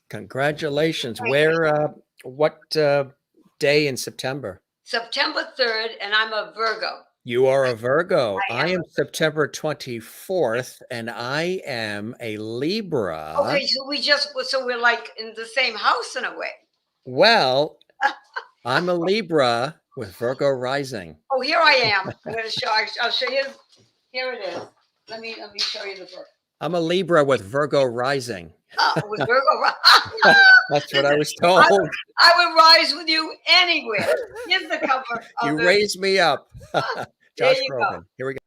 Congratulations. Where what day in September? September 3rd, and I'm a Virgo. You are a Virgo. I am September 24th, and I am a Libra. Okay, so we're like in the same house in a way. Well, I'm a Libra with Virgo rising. Oh, here I am. I'm going to show. I'll show you. Here it is. Let me show you the book. I'm a Libra with Virgo rising. With Virgo. That's what I Listen, was told. I would rise with you anywhere. Here's the cover You of the. raised me up. There Josh you go. Groban. Here we go.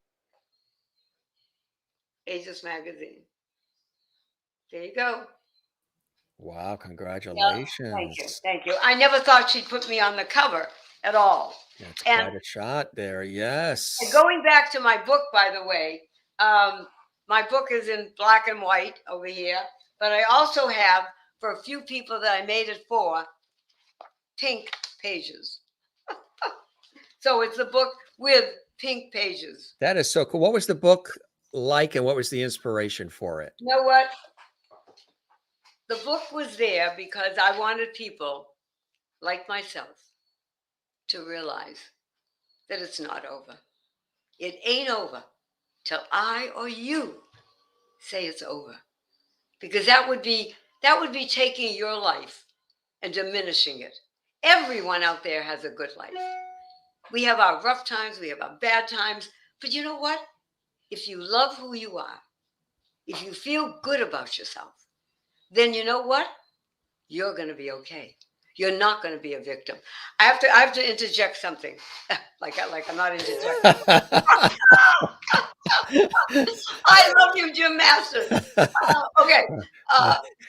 Aegis Magazine. There you go. Wow, Yeah, congratulations. thank you. I never thought she'd put me on the cover at all. That's And, quite a shot there. Yes. and going back to my book, by the way, my book is in black and white over here, but I also have, for a few people that I made it for, pink pages. So it's a book with pink pages. That is so cool. What was the book like and what was the inspiration for it? You know what? The book was there because I wanted people like myself to realize that it's not over. It ain't over till I or you say it's over. Because that would be taking your life and diminishing it. Everyone out there has a good life. We have our rough times, we have our bad times, but you know what? If you love who you are, if you feel good about yourself, then you know what? You're going to be okay. You're not going to be a victim. I have to interject something. like I'm not interjecting. I love you, Jim Masters. Okay.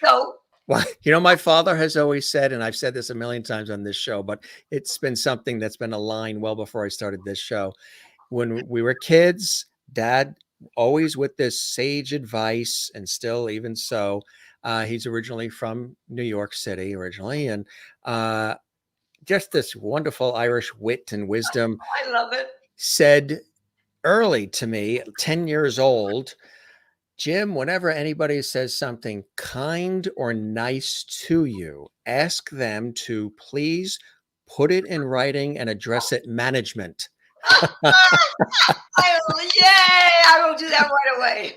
So Well, you know, my father has always said, and I've said this a million times on this show, but it's been something that's been a line well before I started this show. When we were kids, Dad always with this sage advice, and still even so, he's originally from New York City originally, and just this wonderful Irish wit and wisdom. I love it. Said early to me, 10 years old, Jim, whenever anybody says something kind or nice to you, ask them to please put it in writing and address it management. Yay! I will do that right away.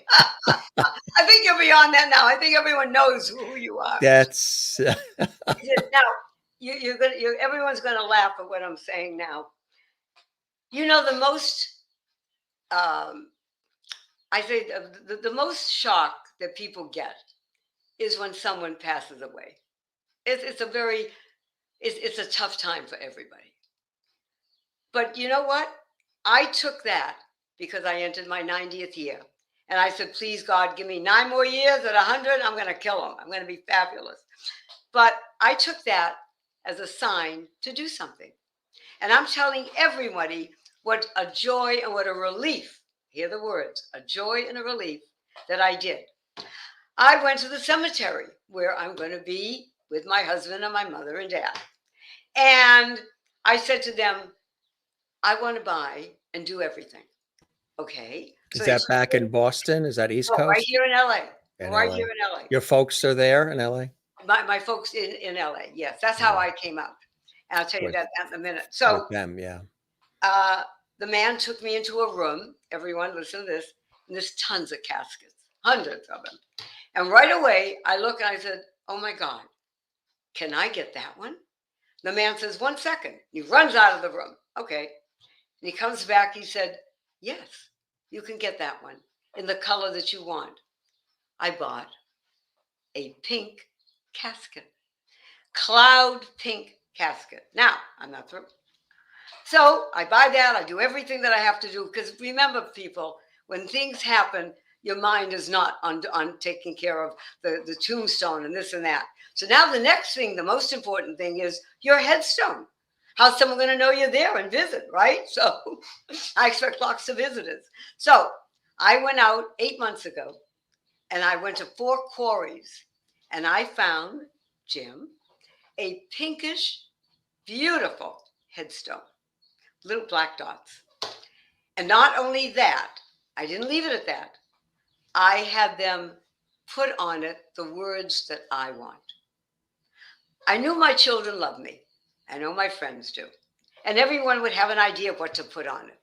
I think you're beyond that now. I think everyone knows who you are. That's Now everyone's gonna laugh at what I'm saying now. You know, the most I say the most shock that people get is when someone passes away. It's a tough time for everybody. But you know what? I took that because I entered my 90th year. And I said, please, God, give me 9 more years at 100. I'm going to kill them. I'm going to be fabulous. But I took that as a sign to do something. And I'm telling everybody what a joy and what a relief, hear the words, a joy and a relief that I did. I went to the cemetery where I'm going to be with my husband and my mother and dad. And I said to them, I want to buy and do everything. Okay. Is that back in Boston? Is that East Coast? Right here in LA. In Right LA. here in LA. Your folks are there in LA? My folks in LA. Yes. That's how I came out. And I'll tell you that in a minute. So them, yeah. The man took me into a room. Everyone listen to this. And there's tons of caskets, hundreds of them. And right away, I look and I said, oh my God, can I get that one? The man says, 1 second. He runs out of the room. Okay. And he comes back. He said, yes, you can get that one in the color that you want. I bought a pink casket, cloud pink casket. Now, I'm not through. So I buy that. I do everything that I have to do. Because remember, people, when things happen, your mind is not on taking care of the tombstone and this and that. So now the next thing, the most important thing is your headstone. How's someone going to know you're there and visit, right? So I expect lots of visitors. So I went out 8 months ago and I went to 4 quarries and I found, Jim, a pinkish, beautiful headstone, little black dots. And not only that, I didn't leave it at that. I had them put on it the words that I want. I knew my children love me. I know my friends do. And everyone would have an idea of what to put on it.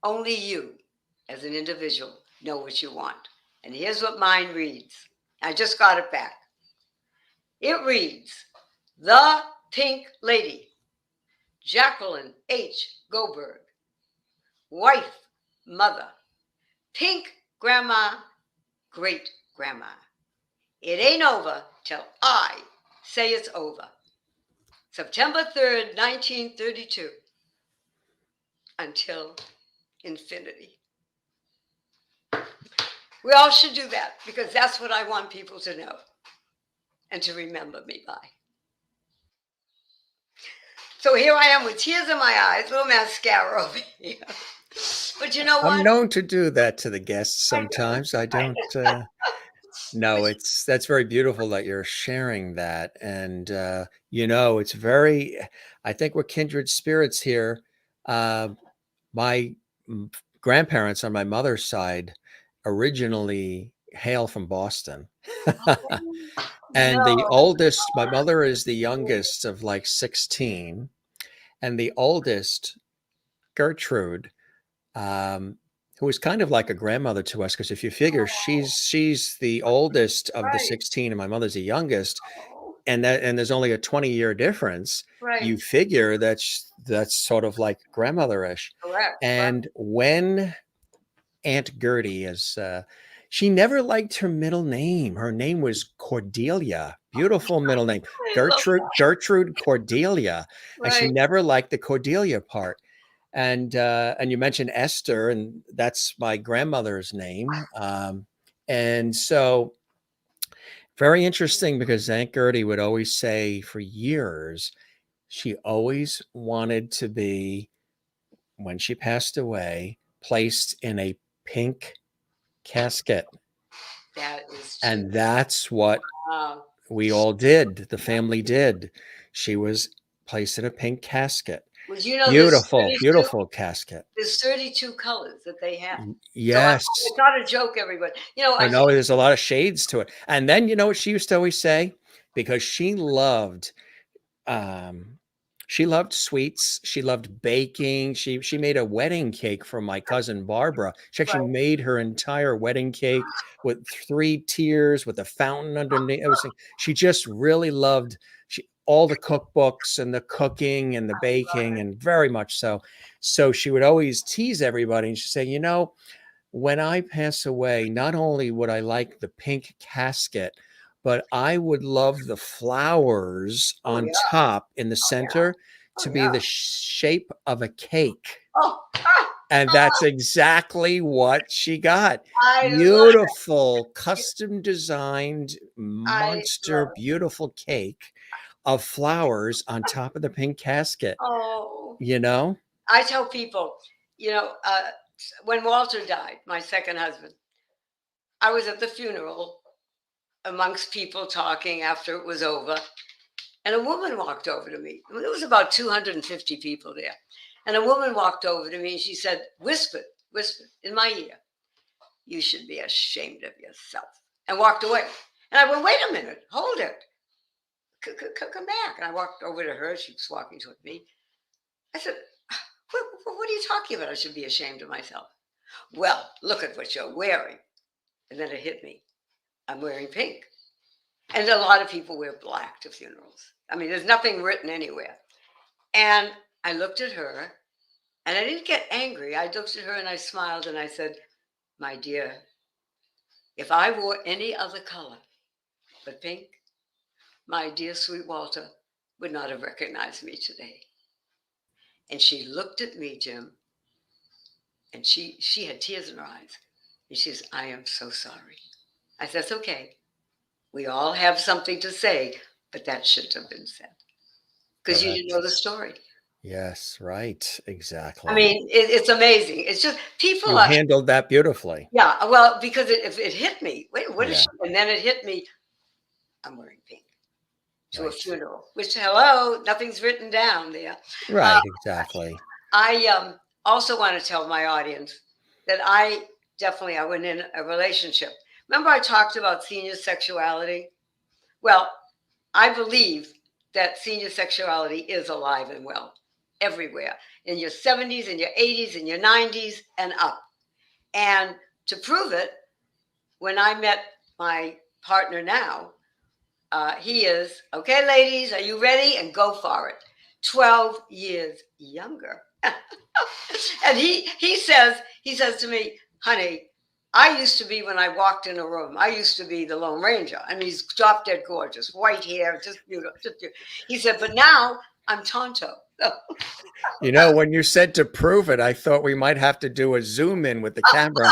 Only you, as an individual, know what you want. And here's what mine reads. I just got it back. It reads, the Pink Lady, Jacqueline H. Goldberg, wife, mother, pink grandma, great grandma. It ain't over till I say it's over. September 3rd, 1932, until infinity. We all should do that because that's what I want people to know and to remember me by. So here I am with tears in my eyes, little mascara over here. But you know I'm what? known to do that to the guests sometimes. I don't. No, that's very beautiful that you're sharing that, and it's very. I think we're kindred spirits here. My grandparents on my mother's side originally hail from Boston. And the No. oldest, my mother is the youngest of like 16, and the oldest, Gertrude, who was kind of like a grandmother to us, because if you figure she's the oldest of the Right. 16 and my mother's the youngest, Oh, and there's only a 20-year difference, right. you figure that's sort of like grandmotherish. Correct. Right. And when Aunt Gertie is she never liked her middle name. Her name was Cordelia. Beautiful middle name. I love Gertrude Cordelia. that. And she Right. never liked the Cordelia part. And you mentioned Esther, and that's my grandmother's name. And so very interesting, because Aunt Gertie would always say for years, she always wanted to be, when she passed away, placed in a pink casket. That is true. And that's what Wow. we all did. The family did. She was placed in a pink casket. Well, you know, Beautiful, beautiful casket. there's 32 colors that they have. So Yes. it's not a joke, everybody. You know, I know there's a lot of shades to it. And then you know what she used to always say? Because she loved sweets. She loved baking. She made a wedding cake for my cousin Barbara. She actually Right. made her entire wedding cake with 3 tiers with a fountain underneath. She just really loved all the cookbooks and the cooking and the baking, and very much so. So she would always tease everybody, and she'd say, when I pass away, not only would I like the pink casket, but I would love the flowers Oh, on yeah. top in the center to be the shape of a cake. Oh, And that's exactly what she got. I love it. Beautiful, custom designed, I monster, love it. beautiful cake of flowers on top of the pink casket. Oh, I I tell people, when Walter died, my second husband, I was at the funeral amongst people talking after it was over. And a woman walked over to me. There was about 250 people there. And a woman walked over to me and she said, whispered in my ear, "You should be ashamed of yourself," and walked away. And I went, "Wait a minute, hold it. Come back." And I walked over to her. She was walking toward me. I said, what are you talking about? I should be ashamed of myself. "Well, look at what you're wearing." And then it hit me. I'm wearing pink. And a lot of people wear black to funerals. I mean, there's nothing written anywhere. And I looked at her, and I didn't get angry. I looked at her and I smiled and I said, "My dear, if I wore any other color but pink, my dear sweet Walter would not have recognized me today." And she looked at me, Jim, and she had tears in her eyes. And she says, "I am so sorry." I said, "That's okay. We all have something to say, but that shouldn't have been said because you didn't know the story." Yes, right. Exactly. I mean, it's amazing. It's just people You handled that beautifully. yeah, well, because it hit me. Wait, what is she? Yeah. And then it hit me. I'm wearing pink to a Right. funeral, which, hello, nothing's written down there. Right, exactly. I also want to tell my audience that I went in a relationship. Remember I talked about senior sexuality? Well, I believe that senior sexuality is alive and well everywhere, in your 70s, in your 80s, in your 90s, and up. And to prove it, when I met my partner now, he is, okay, ladies, are you ready? And go for it. 12 years younger. And he says to me, "Honey, I used to be, when I walked in a room, I used to be the Lone Ranger, and he's drop dead gorgeous, white hair, just beautiful. Just beautiful. He said, but now I'm Tonto. You know, when you said to prove it, I thought we might have to do a zoom in with the camera.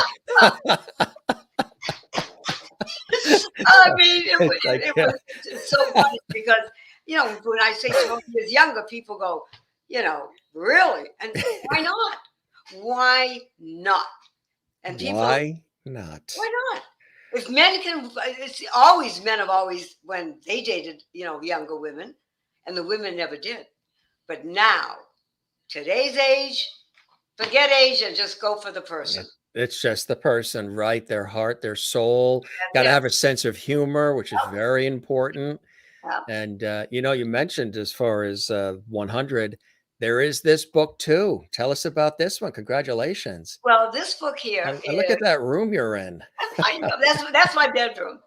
I mean, It's like, it yeah. was it's so funny because, when I say 12 years younger, people go, really? And why not? Why not? And people, Why not? why not? If men can, it's always, men have always, when they dated, younger women, and the women never did. But now, today's age, forget age and just go for the person. It's just the person, right? Their heart, their soul. Got to That's have a sense of humor, which is very important. it. And, you mentioned as far as 100, there is this book too. Tell us about this one. Congratulations. Well, this book here I look is, at that room you're in. I know, that's my bedroom.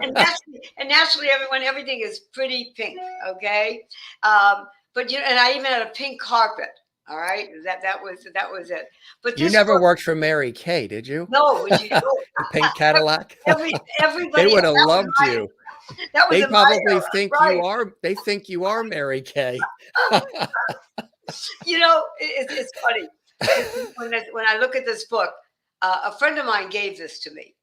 and naturally, everything is pretty pink. Okay, but and I even had a pink carpet. All right, that was it. But You this never book, worked for Mary Kay, did you? no, would you know? The pink Cadillac? They Everybody, would have that was loved my, you. that was They in my probably era, think right? they think you are Mary Kay. It's funny. When I look at this book, a friend of mine gave this to me,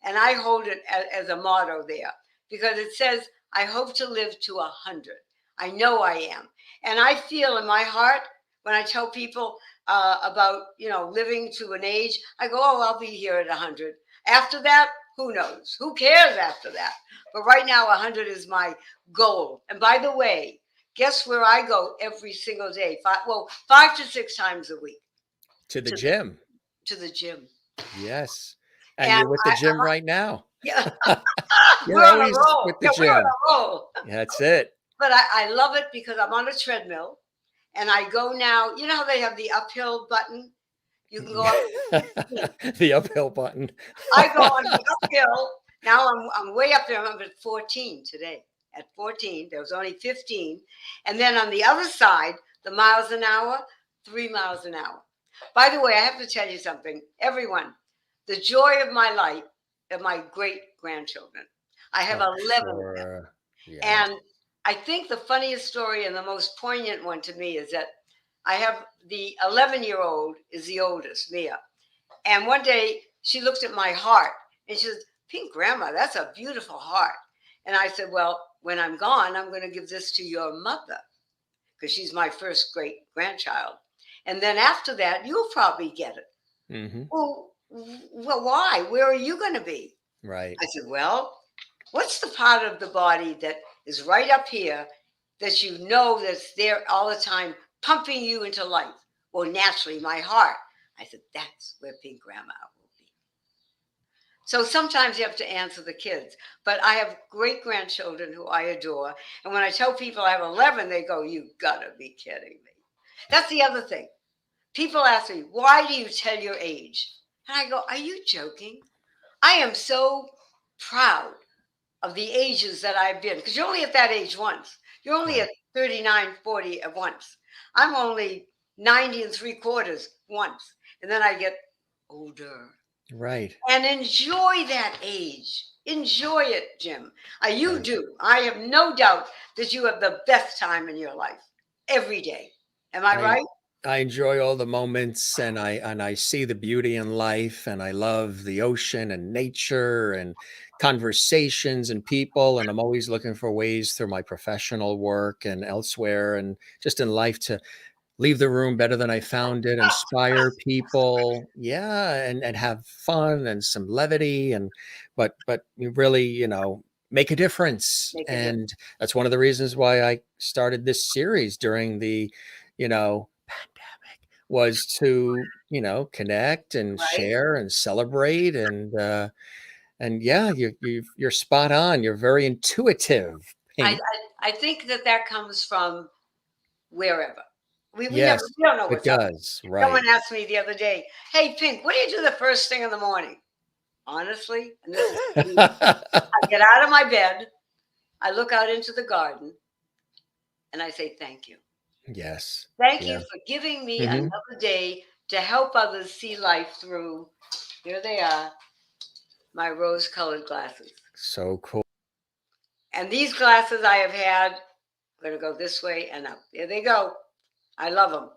and I hold it as a motto there because it says, "I hope to live to 100." I know I am, and I feel in my heart when I tell people about living to an age, I go, "Oh, I'll be here at 100." After that, who knows? Who cares after that? But right now, 100 is my goal. And by the way, guess where I go every single day? 5 to 6 times a week To the to gym. the gym. Yes. And And you're with the gym right now. yeah, we're You're on a always roll. with the Yeah, we're on gym. a roll. That's it. But I love it because I'm on a treadmill and I go now. You know how they have the uphill button? You can go up to 15. The uphill button. I go on the uphill. Now I'm way up there. I'm at 14 today. At 14, there was only 15. And then on the other side, the miles an hour, 3 miles an hour. By the way, I have to tell you something. Everyone, the joy of my life are my great grandchildren. I have Oh, 11 of them. sure. Yes. And I think the funniest story and the most poignant one to me is that I have the 11-year-old is the oldest, Mia. And one day she looked at my heart and she says, "Pink Grandma, that's a beautiful heart." And I said, "Well, when I'm gone, I'm going to give this to your mother because she's my first great grandchild. And then after that, you'll probably get it." Hmm. Well, why? Where are you going to be? Right. I said, "Well, what's the part of the body that is right up here that that's there all the time, pumping you into life?" Well, naturally, my heart. I said, "That's where Pink Grandma will be." So sometimes you have to answer the kids. But I have great grandchildren who I adore. And when I tell people I have 11, they go, "You gotta be kidding me." That's the other thing. People ask me, "Why do you tell your age?" And I go, "Are you joking?" I am so proud of the ages that I've been, because you're only at that age once. You're only Right. at 39, 40 at once. I'm only 90 and three quarters once. And then I get older Right. and enjoy that age. Enjoy it, Jim. You Right. do. I have no doubt that you have the best time in your life every day. Am I I right? I enjoy all the moments and I see the beauty in life and I love the ocean and nature and conversations and people and I'm always looking for ways through my professional work and elsewhere and just in life to leave the room better than I found it, inspire people. Yeah, and have fun and some levity but you really, make a difference. Make a difference, And that's one of the reasons why I started this series during the, pandemic was to, connect and right? share and celebrate and yeah, you're spot on. You're very intuitive, I, Pink. I think that comes from wherever. Yes, We don't know it what's up. does. Right. Someone asked me the other day, "Hey, Pink, what do you do the first thing in the morning?" Honestly, and this is me, I get out of my bed, I look out into the garden, and I say, "Thank you. Yes. Thank you Yeah. for giving me Mhm. another day to help others see life through Here they are, my rose-colored glasses. So cool. And these glasses I have had, I'm going to go this way and up. There they go. I love them.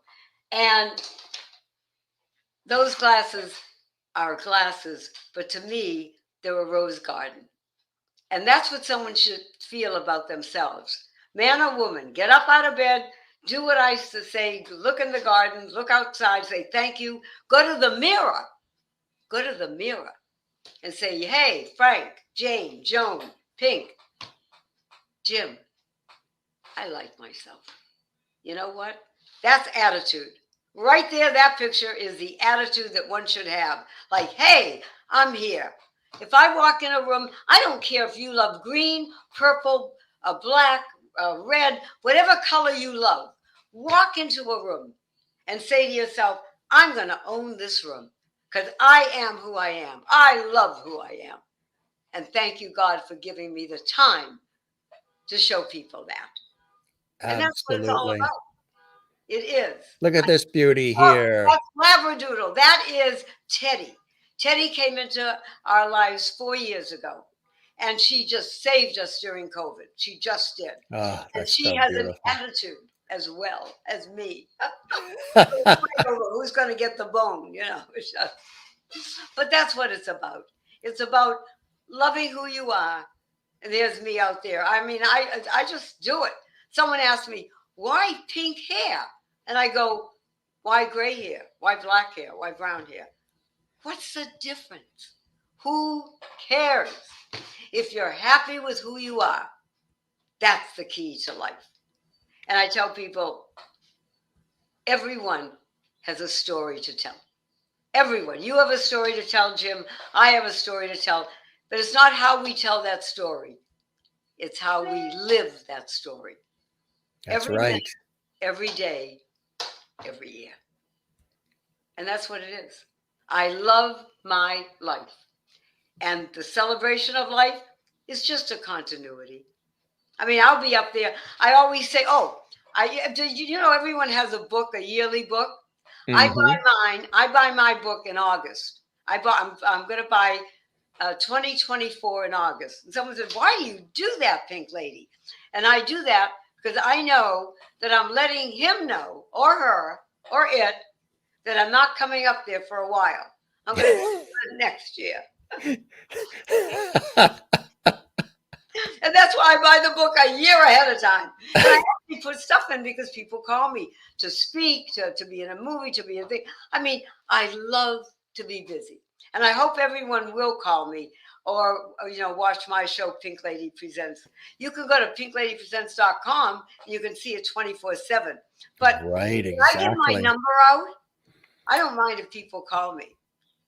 And those glasses are glasses, but to me, they're a rose garden. And that's what someone should feel about themselves. Man or woman, get up out of bed, do what I used to say, look in the garden, look outside, say thank you, go to the mirror. Go to the mirror and say, hey, Frank, Jane, Joan, Pink, Jim, I like myself. You know what? That's attitude. Right there, that picture is the attitude that one should have. Like, hey, I'm here. If I walk in a room, I don't care if you love green, purple, black, red, whatever color you love. Walk into a room and say to yourself, I'm going to own this room because I am who I am. I love who I am. And thank you, God, for giving me the time to show people that. And that's what it's all Absolutely. about. It is. Look at this beauty Oh, here. that's Labradoodle. That is Teddy. Teddy came into our lives 4 years ago, and she just saved us during COVID. She just did. Oh, And that's she so has an beautiful. attitude as well as me. Who's going to get the bone, you know? But that's what it's about. It's about loving who you are. And there's me out there. I mean, I just do it. Someone asked me, why pink hair? And I go, why gray hair? Why black hair? Why brown hair? What's the difference? Who cares? If you're happy with who you are, that's the key to life. And I tell people, everyone has a story to tell. Everyone. You have a story to tell, Jim. I have a story to tell. But it's not how we tell that story. It's how we live that story. That's Every right. minute, every day, every year. And that's what it is. I love my life. And the celebration of life is just a continuity. I mean, I'll be up there. I always say, everyone has a book, a yearly book. I buy mine. I buy my book in August. I'm going to buy 2024 in August. And someone said, why do you do that, Pink Lady? And I do that because I know that I'm letting him know, or her, or it, that I'm not coming up there for a while. I'm going to do it next year. And that's why I buy the book a year ahead of time. And I actually put stuff in because people call me to speak, to be in a movie, to be in a thing. I mean, I love to be busy. And I hope everyone will call me or watch my show, Pink Lady Presents. You can go to pinkladypresents.com and you can see it 24/7. But right, when I give my exactly. number out, I don't mind if people call me.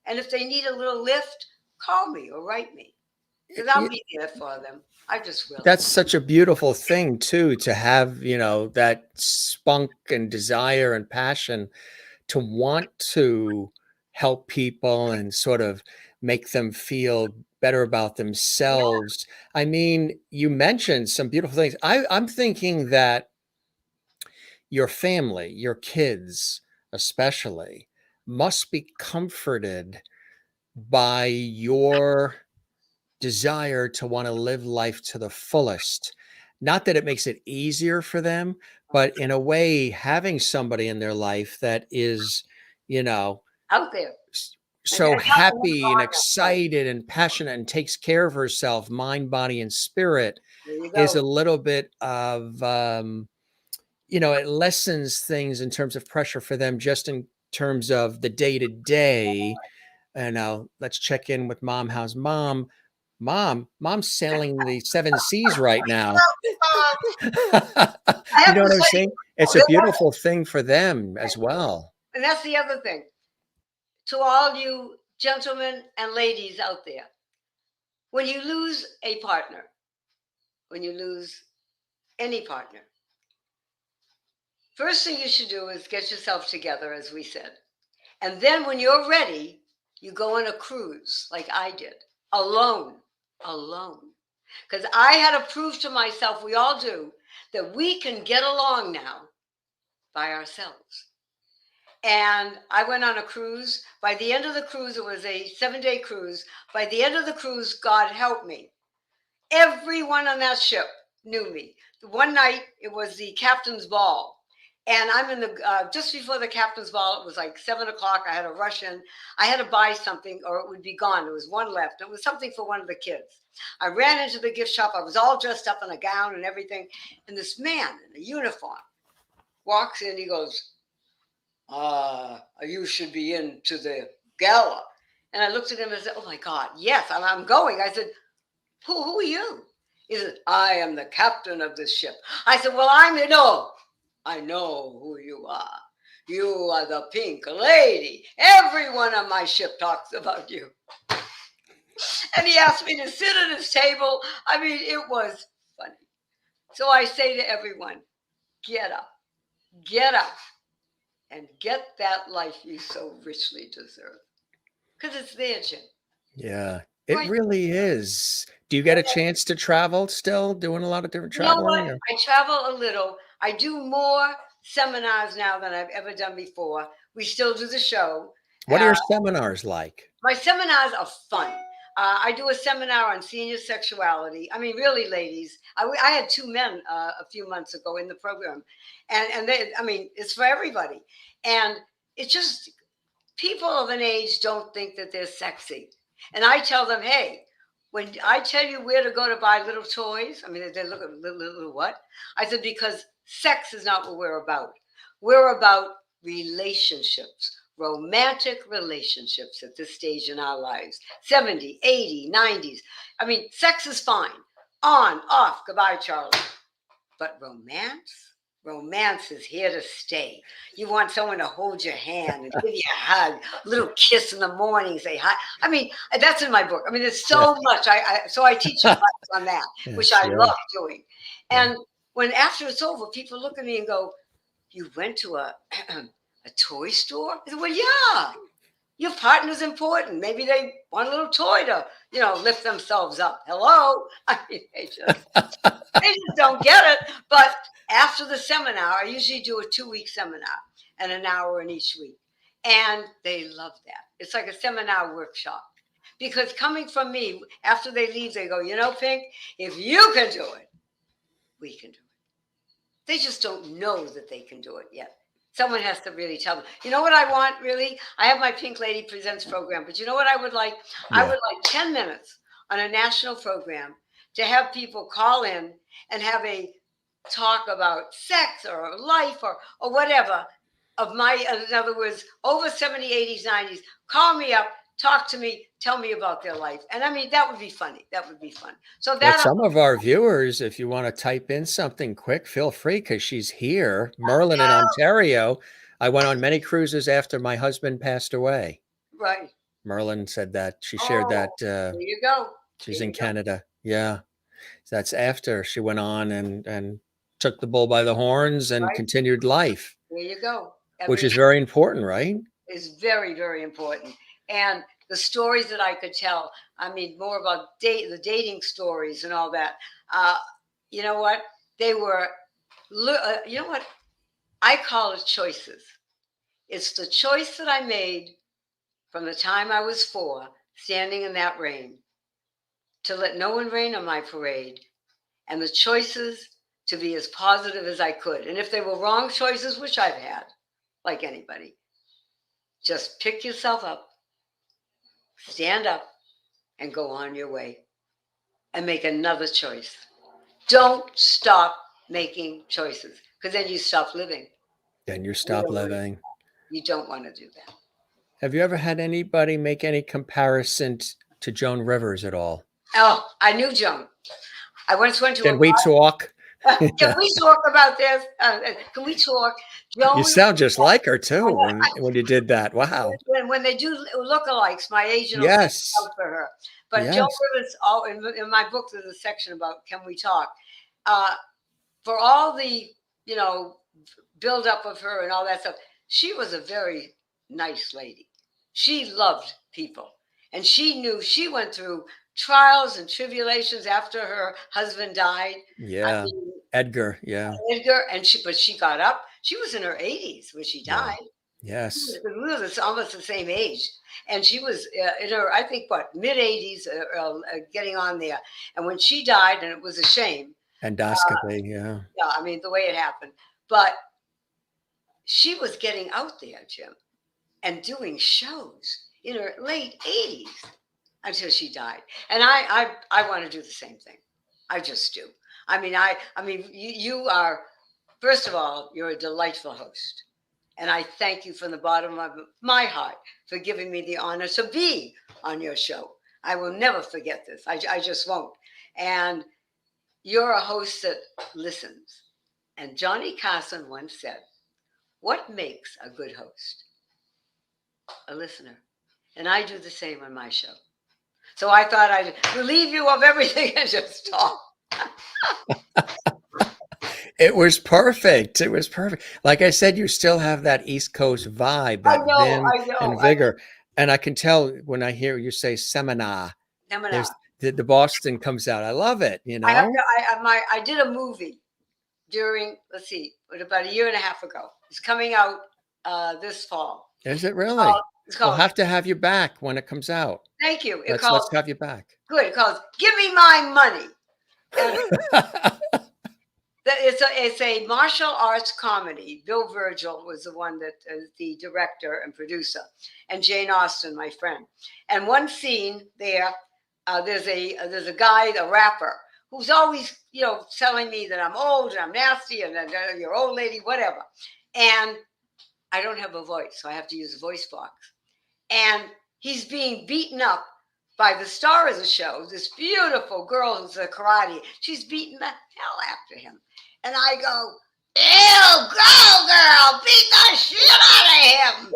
And if they need a little lift, call me or write me. Because I'll be there for them. I just will. That's such a beautiful thing too, to have, that spunk and desire and passion to want to help people and sort of make them feel better about Yeah. themselves. I mean, you mentioned some beautiful things. I'm thinking that your family, your kids especially, must be comforted by your desire to want to live life to the fullest. Not that it makes it easier for them, but in a way, having somebody in their life that is, Out there. so And helping them happy go and on that way. excited and passionate and takes care of herself, mind, body, and spirit, There you is a go. little bit of, it lessens things in terms of pressure for them, just in terms of the day to day. Let's check in with mom. How's mom? Mom's sailing the seven seas right now. I You have know to what I'm say, saying? It's a beautiful thing for them as well. and that's the other thing. To all you gentlemen and ladies out there, when you lose a partner, when you lose any partner, first thing you should do is get yourself together, as we said. And then when you're ready, you go on a cruise like I did, alone. Because I had to prove to myself, we all do, that we can get along now by ourselves. And I went on a cruise. By the end of the cruise, it was a 7-day cruise. By the end of the cruise, God help me, everyone on that ship knew me. One night, it was the captain's ball. And I'm in the, just before the captain's ball, it was like 7 o'clock. I had to rush in. I had to buy something or it would be gone. There was one left. It was something for one of the kids. I ran into the gift shop. I was all dressed up in a gown and everything. And this man in a uniform walks in. He goes, you should be into the gala. And I looked at him and said, oh my God, yes, I'm going. I said, who are you? He said, I am the captain of this ship. I said, well, I know who you are. You are the pink lady. Everyone on my ship talks about you. And he asked me to sit at his table. I mean, it was funny. So I say to everyone, get up, and get that life you so richly deserve. Because it's there, Jim. Yeah, it Right. really is. Do you get a chance to travel still, doing a lot of different You know what? traveling? Or? I travel a little. I do more seminars now than I've ever done before. We still do the show. What are your seminars like? My seminars are fun. I do a seminar on senior sexuality. I mean, really, ladies. I had 2 men a few months ago in the program, and they, I mean, it's for everybody. And it's just people of an age don't think that they're sexy, and I tell them, hey, when I tell you where to go to buy little toys, I mean, they look at little what? I said, because sex is not what we're about. We're about relationships, romantic relationships at this stage in our lives, 70, 80, 90s. I mean, sex is fine. On, off, goodbye, Charlie. But romance is here to stay. You want someone to hold your hand and give you a hug, a little kiss in the morning, say hi. I mean, that's in my book. I mean, there's so much. So I teach a class on that, which I love doing. And when after it's over, people look at me and go, you went to a toy store? I said, well, yeah. Your partner's important. Maybe they want a little toy to, lift themselves up. Hello? I mean, they just don't get it. But after the seminar, I usually do a 2-week seminar and an hour in each week. And they love that. It's like a seminar workshop. Because coming from me, after they leave, they go, Pink, if you can do it, we can do it. They just don't know that they can do it yet. Someone has to really tell them. You know what I want, really? I have my Pink Lady Presents program, but you know what I would like? I would like 10 minutes on a national program to have people call in and have a talk about sex or life or whatever of my, in other words, over 70s, 80s, 90s, call me up, talk to me, tell me about their life. And I mean, that would be funny. That would be fun. So that some of our viewers, if you want to type in something quick, feel free, because she's here. Merlin in Ontario. I went on many cruises after my husband passed away. Right. Merlin said that. She shared that. There you go. She's in Canada. Yeah. That's after she went on and took the bull by the horns and continued life. There you go. Which is very important, right? Is very, very important. And the stories that I could tell, I mean, more about the dating stories and all that. You know what? They were, you know what? I call it choices. It's the choice that I made from the time I was 4, standing in that rain, to let no one rain on my parade, and the choices to be as positive as I could. And if they were wrong choices, which I've had, like anybody, just pick yourself up, stand up, and go on your way and make another choice. Don't stop making choices, because then you stop living. Then you stop living. You don't want to do that. Have you ever had anybody make any comparison to Joan Rivers at all? Oh, I knew Joan. I once went to Can we talk? Can we talk about this? Can we talk? Joan, you sound just like her too when you did that. Wow. When they do lookalikes, my agent will out for her. But Joan Rivers, in my book, there's a section about can we talk? For all the build up of her and all that stuff, she was a very nice lady. She loved people, and she knew she went through trials and tribulations after her husband died. Yeah. I mean, Edgar. Yeah. Edgar. But she got up. She was in her 80s when she died. Yes. We were almost the same age. And she was in her, I think, what, mid 80s, getting on there. And when she died, and it was a shame, Endoscopy. Yeah. yeah, I mean, the way it happened, but she was getting out there, Jim, and doing shows in her late 80s until she died. And I want to do the same thing. I just do. I mean, you are, first of all, you're a delightful host. And I thank you from the bottom of my heart for giving me the honor to be on your show. I will never forget this. I just won't. And you're a host that listens. And Johnny Carson once said, "What makes a good host? A listener." And I do the same on my show. So I thought I'd relieve you of everything and just talk. It was perfect. It was perfect. Like I said, you still have that East Coast vibe, I that know, vim I know. and vigor. And I can tell when I hear you say seminar, Seminar. there's the Boston comes out. I love it, you I have know? to. I did a movie during. Let's see, about a year and a half ago. It's coming out this fall. Is it It's really? called. It's We'll called. have to have you back when it comes out. Thank you. Let's have you back. Good. It calls "Give Me My Money." And it's a martial arts comedy. Bill Virgil was the one that is the director and producer, and Jane Austen, my friend. And one scene there, there's a guy, a rapper, who's always telling me that I'm old and I'm nasty and you're old lady, whatever. And I don't have a voice, so I have to use a voice box. And he's being beaten up by the star of the show, this beautiful girl who's a karate. She's beating the hell after him. And I go, "Ew, go, girl, beat the shit out of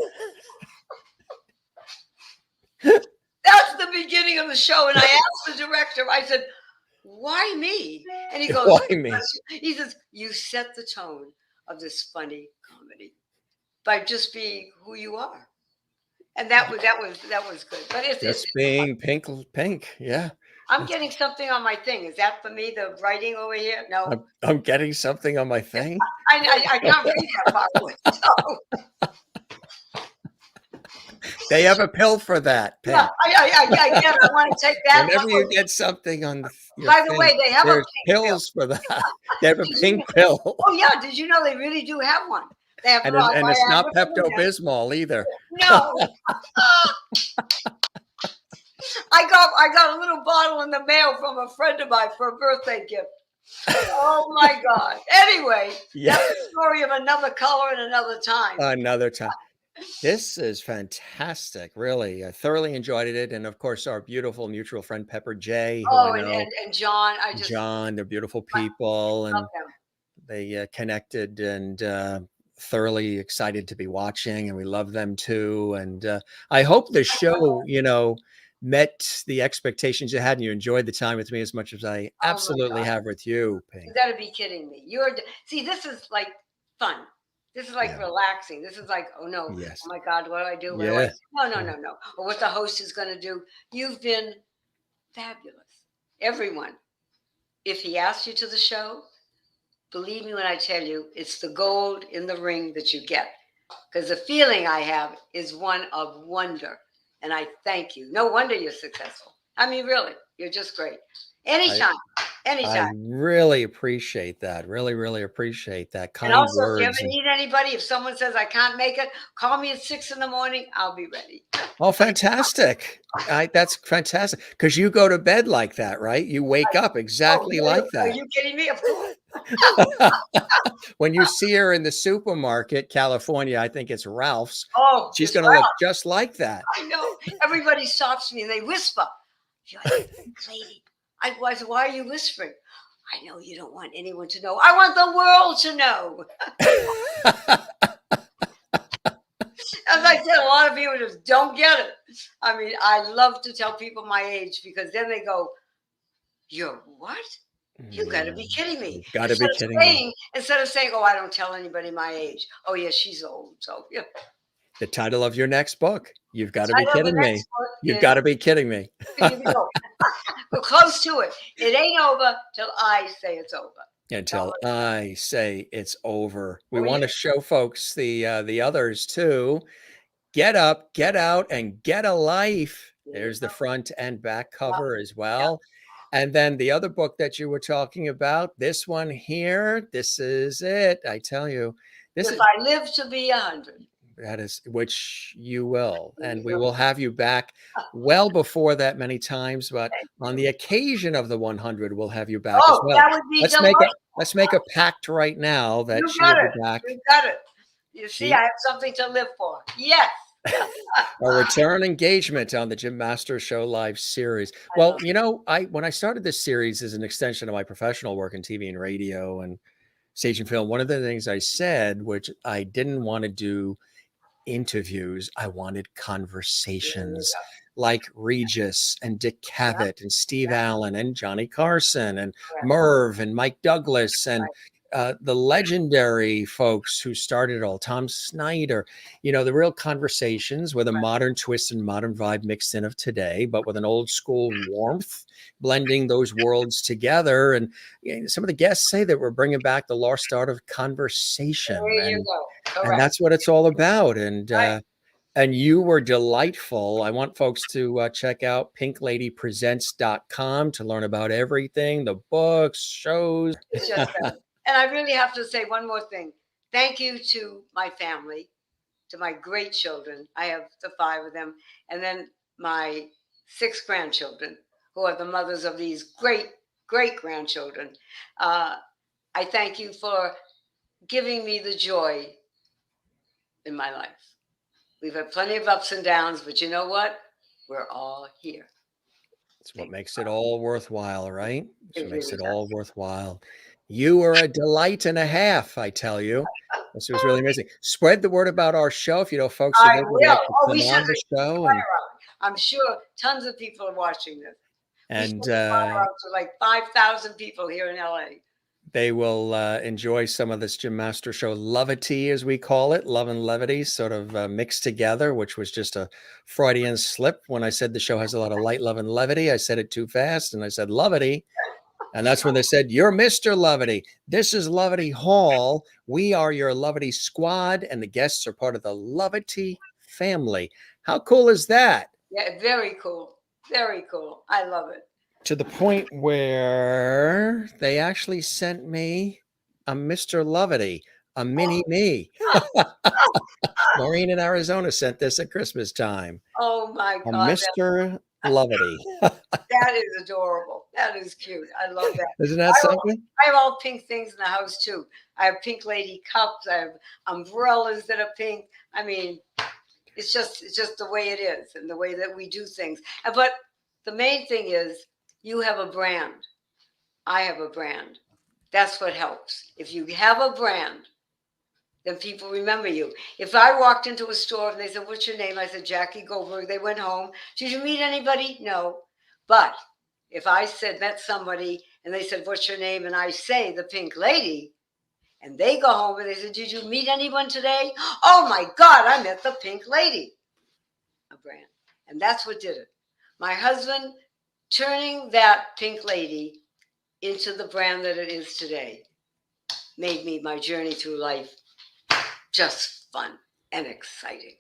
him." That's the beginning of the show. And I asked the director, I said, "Why me?" And he goes, Why me? He says, "You set the tone of this funny comedy by just being who you are." And that was good. But Just being pink. Yeah. I'm getting something on my thing. Is that for me, the writing over here? No. I'm getting something on my thing. I can't read that far away. So, They have a pill for that. Pink. yeah, I get it. I want to take that. Whenever you get something on your By the thing, way, they have a there's pink pills for that. They have a pink pill. Oh, yeah. Did you know they really do have one? They have And it's not Pepto-Bismol either. No. I got a little bottle in the mail from a friend of mine for a birthday gift. Oh my God. Anyway, Yeah. that's the story of another color and another time. Another time. This is fantastic. Really. I thoroughly enjoyed it. And of course, our beautiful mutual friend, Pepper J, who I know, and John, John, they're beautiful people. And love them. they connected and thoroughly excited to be watching. And we love them too. And I hope the show, met the expectations you had and you enjoyed the time with me as much as I absolutely have with you, Pink. You gotta be kidding me. See, this is like fun. This is like relaxing. This is like, oh no, Yes. oh my God, what do I do? Yeah. No. Or what the host is gonna do. You've been fabulous. Everyone. If he asks you to the show, believe me when I tell you, it's the gold in the ring that you get. Because the feeling I have is one of wonder. And I thank you. No wonder you're successful. I mean, really, you're just great. Anytime. I really appreciate that. Really, really appreciate that. Kind And also, words. if you ever need anybody, if someone says I can't make it, call me at 6 a.m. I'll be ready. Oh, fantastic. That's fantastic. Because you go to bed like that, right? You wake up exactly like that. Are you kidding me? Of course. When you see her in the supermarket, California, I think it's Ralph's. Oh, She's going to look just like that. I know. Everybody stops me and they whisper. You're like, "Lady." I said, "Why are you whispering?" "I know you don't want anyone to know. I want the world to know." As I said, a lot of people just don't get it. I mean, I love to tell people my age because then they go, "You're what? You got to be kidding me." Got to be kidding me. Instead of saying, "Oh, I don't tell anybody my age." "Oh, yeah, she's old." So, yeah. The title of your next book. You've got to be kidding me. You've got to be kidding me. We're close to it. It ain't over till I say it's over. until I say it's over. We Oh, yeah. want to show folks the others too. Get up, get out, and get a life. There you There's the go. front and back Yeah, cover as yeah. well. And then the other book that you were talking about, this one here, this is it. I tell you, this If is I live to be 100. that is which you will. There And you we go. will have you back well before that many times, but Thank on you. the occasion of the 100, we'll have you back as Oh, well. that would be Let's make a delightful. let's make a pact right now You that you will got be it. back. You got it. You see, I She have something to live for. Yes. a return engagement on the Jim Masters Show live series. I Well, love I when I started this series as an extension of my professional work in TV and radio and stage and film, one of the things I said, which I didn't want to do interviews, I wanted it. There you conversations go. like Regis and Dick Yeah, Cavett and Steve yeah, Allen and Johnny Carson and correct. Merv and Mike Douglas and Right. the legendary folks who started it all, Tom Snyder, the real conversations with a modern twist and modern vibe mixed in of today, but with an old school warmth, blending those worlds together. And some of the guests say that we're bringing back the lost art of conversation. There you go. And Correct. that's what it's all about. Right. And you were delightful. I want folks to check out pinkladypresents.com to learn about everything, the books, shows. It's just that. And I really have to say one more thing. Thank you to my family, to my great children. I have the 5 of them. And then my 6 grandchildren, who are the mothers of these great, great grandchildren. I thank you for giving me the joy in my life. We've had plenty of ups and downs, but you know what? We're all here. It's what makes it all worthwhile, right? It's It what makes really it all does. worthwhile. You are a delight and a half, I tell you. This was really amazing. Spread the word about our show if you know folks you I think would will. like to Oh, come we should on the show and fire out. I'm sure tons of people are watching this. We should and fire out to like 5,000 people here in LA. they will enjoy some of this Jim Master Show levity, as we call it, love and levity, sort of mixed together, which was just a Freudian slip. When I said the show has a lot of light, love, and levity, I said it too fast, and I said levity. And that's when they said, "You're Mr. Levity. This is Levity Hall. We are your Levity squad, and the guests are part of the Levity family." How cool is that? Yeah, very cool. Very cool. I love it. To the point where they actually sent me a Mr. Levity, a mini me. Maureen in Arizona sent this at Christmas time. Oh my A God. Mr. Levity. That is adorable. That is cute. I love that. Isn't that something? I have all pink things in the house too. I have pink lady cups. I have umbrellas that are pink. I mean, it's just the way it is and the way that we do things. But the main thing is you have a brand. I have a brand. That's what helps. If you have a brand, then people remember you. If I walked into a store and they said, "What's your name?" I said, "Jackie Goldberg." They went home. "Did you meet anybody?" No. But if I met somebody and they said, "What's your name?" and I say the Pink Lady, and they go home and they said, "Did you meet anyone today?" "Oh my God, I met the Pink Lady." A brand. And that's what did it. My husband turning that Pink Lady into the brand that it is today made me my journey through life just fun and exciting.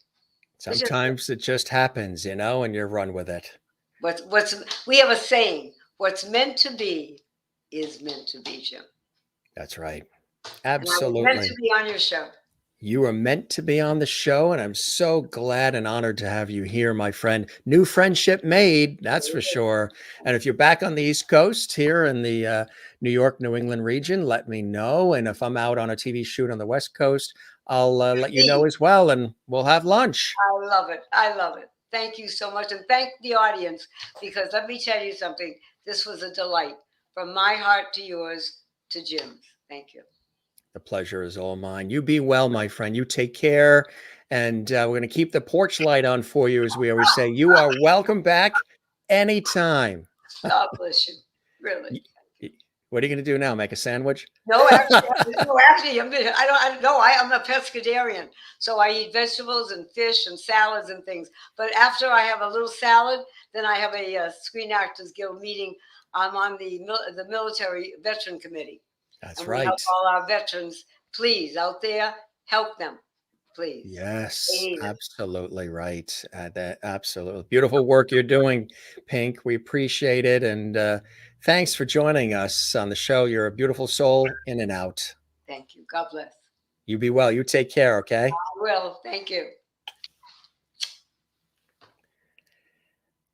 Sometimes it just happens, and you run with it. We have a saying, what's meant to be is meant to be, Jim. That's right. And I was meant Absolutely. to be on your show. You were meant to be on the show, and I'm so glad and honored to have you here, my friend. New friendship made, that's for sure. And if you're back on the East Coast here in the New York, New England region, let me know. And if I'm out on a TV shoot on the West Coast, I'll let you know as well, and we'll have lunch. I love it. I love it. Thank you so much. And thank the audience, because let me tell you something. This was a delight from my heart to yours to Jim's. Thank you. The pleasure is all mine. You be well, my friend. You take care. And we're going to keep the porch light on for you, as we always say. You are welcome back anytime. God bless you. Really. What are you going to do now? Make a sandwich? No, actually, I'm a pescatarian, so I eat vegetables and fish and salads and things. But after I have a little salad, then I have a Screen Actors Guild meeting. I'm on the military veteran committee. That's And we help right. all our veterans. Please, out there, help them, please. Yes, Please. absolutely right. That absolutely beautiful work you're doing, Pink. We appreciate it, and thanks for joining us on the show. You're a beautiful soul in and out. Thank you. God bless. You be well. You take care, okay? I will. Thank you.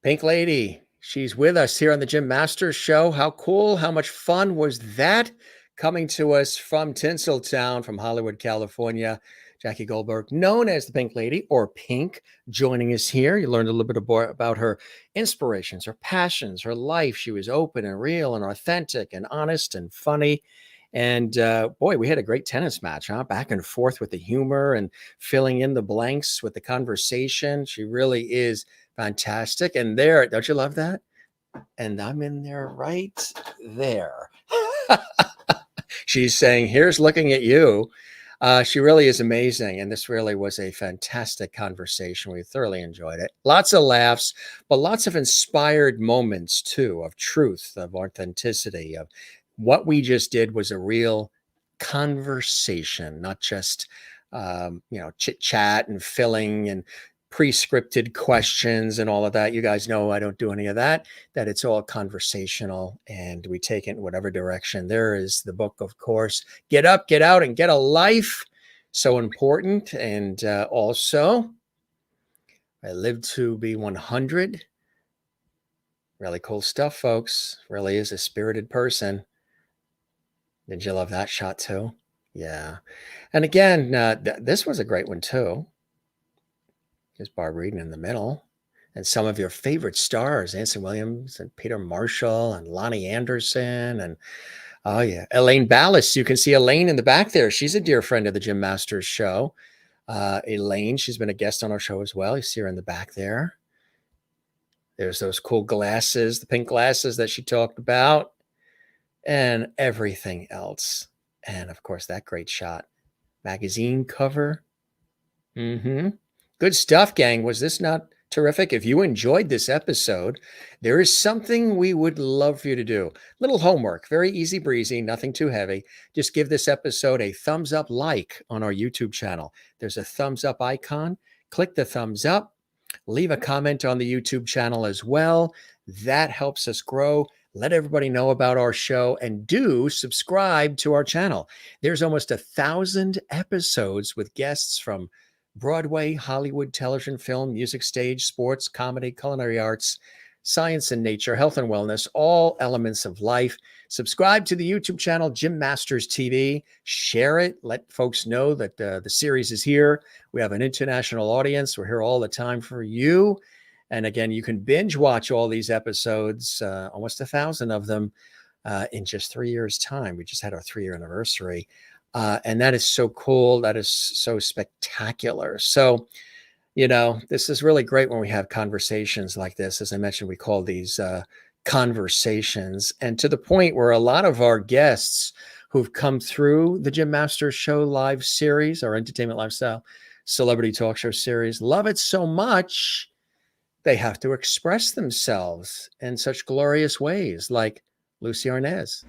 Pink Lady, she's with us here on the Jim Masters Show. How cool, how much fun was that? Coming to us from Tinseltown, from Hollywood, California. Jackie Goldberg, known as the Pink Lady or Pink, joining us here. You learned a little bit more about her inspirations, her passions, her life. She was open and real and authentic and honest and funny. And boy, we had a great tennis match, huh? Back and forth with the humor and filling in the blanks with the conversation. She really is fantastic. And there, don't you love that? And I'm in there right there. She's saying, here's looking at you. She really is amazing. And this really was a fantastic conversation. We thoroughly enjoyed it. Lots of laughs, but lots of inspired moments too, of truth, of authenticity, of what we just did was a real conversation, not just, chit chat and filling and pre-scripted questions and all of that. You guys know I don't do any of that, that it's all conversational and we take it in whatever direction. There is the book, of course, Get Up, Get Out, and Get a Life. So important. And also, I lived to be 100. Really cool stuff, folks. Really is a spirited person. Did you love that shot too? Yeah. And again, this was a great one too. There's Barbara Eden in the middle. And some of your favorite stars, Anson Williams and Peter Marshall and Lonnie Anderson. And oh yeah, Elaine Ballas. You can see Elaine in the back there. She's a dear friend of the Jim Masters Show. Elaine, she's been a guest on our show as well. You see her in the back there. There's those cool glasses, the pink glasses that she talked about, and everything else. And of course, that great shot. Magazine cover. Good stuff, gang. Was this not terrific? If you enjoyed this episode, there is something we would love for you to do. Little homework, very easy breezy, nothing too heavy. Just give this episode a thumbs up like on our YouTube channel. There's a thumbs up icon. Click the thumbs up. Leave a comment on the YouTube channel as well. That helps us grow. Let everybody know about our show and do subscribe to our channel. There's almost 1,000 episodes with guests from Broadway, Hollywood, television, film, music, stage, sports, comedy, culinary arts, science and nature, health and wellness, all elements of life. Subscribe to the YouTube channel, Jim Masters TV. Share it. Let folks know that the series is here. We have an international audience. We're here all the time for you. And again, you can binge watch all these episodes, almost 1,000 of them, in just 3 years' time. We just had our 3-year anniversary. And that is so cool. That is so spectacular. So, this is really great when we have conversations like this. As I mentioned, we call these conversations. And to the point where a lot of our guests who've come through the Jim Masters Show live series, our entertainment lifestyle celebrity talk show series, love it so much, they have to express themselves in such glorious ways, like Lucy Arnaz.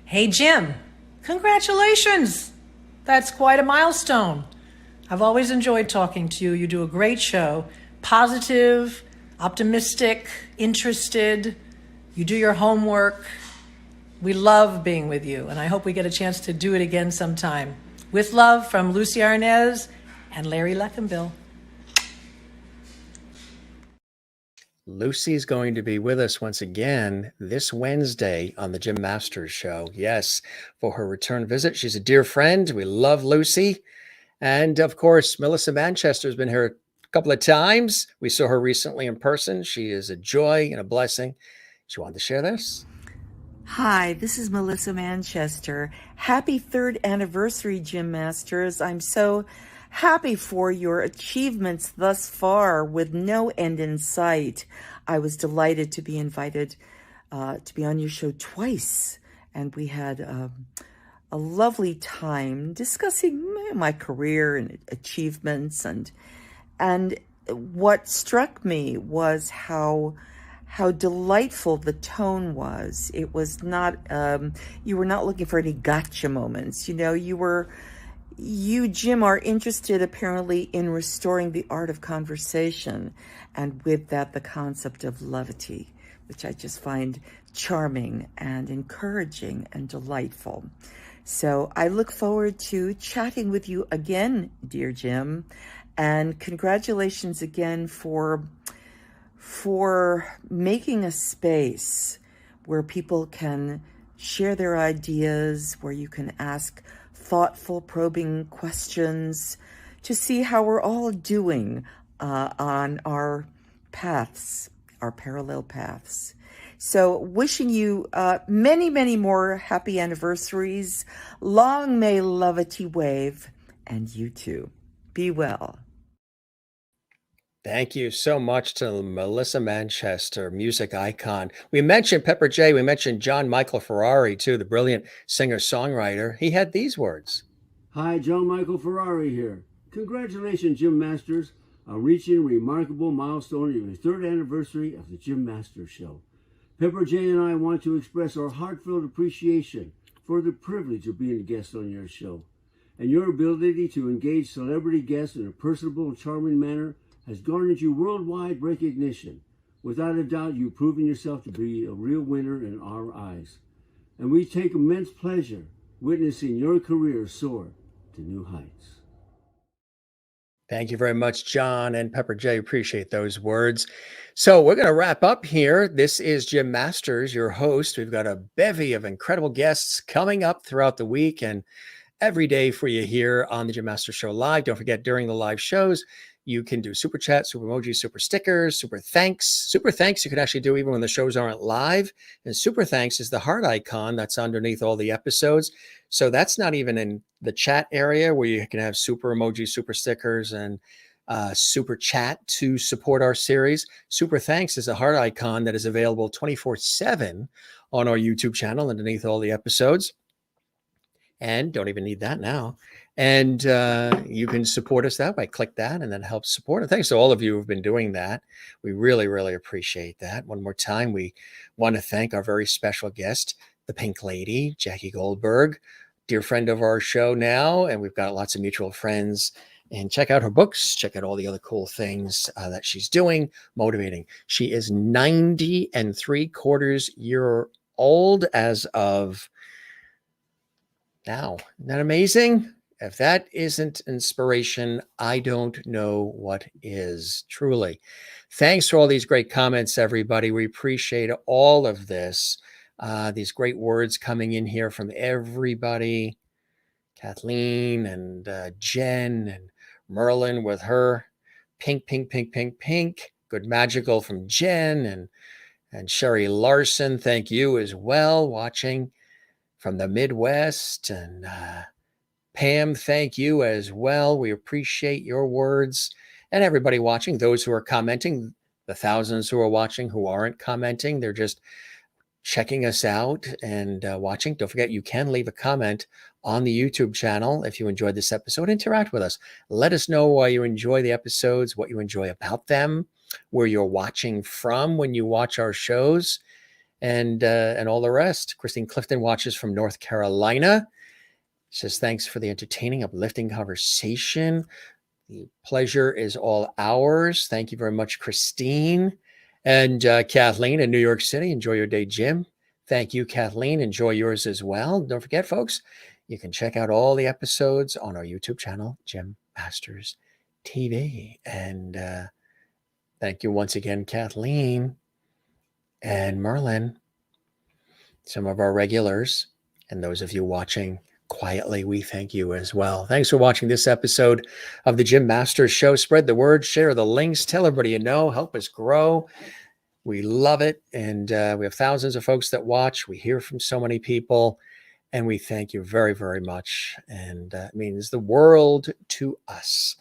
Hey, Jim. Congratulations! That's quite a milestone. I've always enjoyed talking to you. You do a great show. Positive, optimistic, interested. You do your homework. We love being with you, and I hope we get a chance to do it again sometime. With love from Lucy Arnaz and Larry Leckenbill. Lucy's going to be with us once again this Wednesday on the Jim Masters Show. Yes, for her return visit. She's a dear friend. We love Lucy. And of course, Melissa Manchester has been here a couple of times. We saw her recently in person. She is a joy and a blessing. She wanted to share this. Hi, this is Melissa Manchester. Happy 3rd anniversary, Jim Masters. I'm so happy for your achievements thus far with no end in sight. I was delighted to be invited to be on your show twice, and we had a lovely time discussing my career and achievements. And what struck me was how how delightful the tone was. It was not, you were not looking for any gotcha moments. You, Jim, are interested apparently in restoring the art of conversation, and with that, the concept of levity, which I just find charming and encouraging and delightful. So I look forward to chatting with you again, dear Jim, and congratulations again for making a space where people can share their ideas, where you can ask thoughtful, probing questions to see how we're all doing on our paths, our parallel paths. So wishing you many, many more happy anniversaries. Long may levity wave, and you too. Be well. Thank you so much to Melissa Manchester, music icon. We mentioned Pepper J. We mentioned John Michael Ferrari, too, the brilliant singer-songwriter. He had these words. Hi, John Michael Ferrari here. Congratulations, Jim Masters, on reaching a remarkable milestone in the 3rd anniversary of the Jim Masters Show. Pepper J and I want to express our heartfelt appreciation for the privilege of being a guest on your show. And your ability to engage celebrity guests in a personable and charming manner has garnered you worldwide recognition. Without a doubt, you've proven yourself to be a real winner in our eyes. And we take immense pleasure witnessing your career soar to new heights. Thank you very much, John and Pepper J. Appreciate those words. So we're going to wrap up here. This is Jim Masters, your host. We've got a bevy of incredible guests coming up throughout the week and every day for you here on the Jim Masters Show Live. Don't forget, during the live shows, you can do super chat, super emojis, super stickers, super thanks. Super thanks you can actually do even when the shows aren't live. And super thanks is the heart icon that's underneath all the episodes. So that's not even in the chat area where you can have super emojis, super stickers, and super chat to support our series. Super thanks is a heart icon that is available 24/7 on our YouTube channel underneath all the episodes. And don't even need that now. And you can support us that way. Click that and then help support it. Thanks to all of you who've been doing that. We really, really appreciate that. One more time, we want to thank our very special guest, the Pink Lady, Jackie Goldberg, dear friend of our show now. And we've got lots of mutual friends. And check out her books. Check out all the other cool things that she's doing, motivating. She is 90 3/4 years old as of now. Isn't that amazing? If that isn't inspiration, I don't know what is, truly. Thanks for all these great comments, everybody. We appreciate all of this. These great words coming in here from everybody. Kathleen and Jen and Merlin with her pink, pink, pink, pink, pink. Good magical from Jen and Sherry Larson. Thank you as well, watching from the Midwest. And Pam, thank you as well. We appreciate your words. And everybody watching, those who are commenting, the thousands who are watching who aren't commenting, they're just checking us out and watching. Don't forget, you can leave a comment on the YouTube channel if you enjoyed this episode. Interact with us. Let us know why you enjoy the episodes, what you enjoy about them, where you're watching from when you watch our shows, and all the rest. Christine Clifton watches from North Carolina. Says, thanks for the entertaining, uplifting conversation. The pleasure is all ours. Thank you very much, Christine. And Kathleen in New York City, enjoy your day, Jim. Thank you, Kathleen. Enjoy yours as well. Don't forget, folks, you can check out all the episodes on our YouTube channel, Jim Masters TV. And thank you once again, Kathleen and Merlin, some of our regulars, and those of you watching quietly, we thank you as well. Thanks for watching this episode of the Jim Masters Show. Spread the word, share the links, tell everybody you know, help us grow. We love it. And we have thousands of folks that watch. We hear from so many people, and we thank you very, very much. And it means the world to us.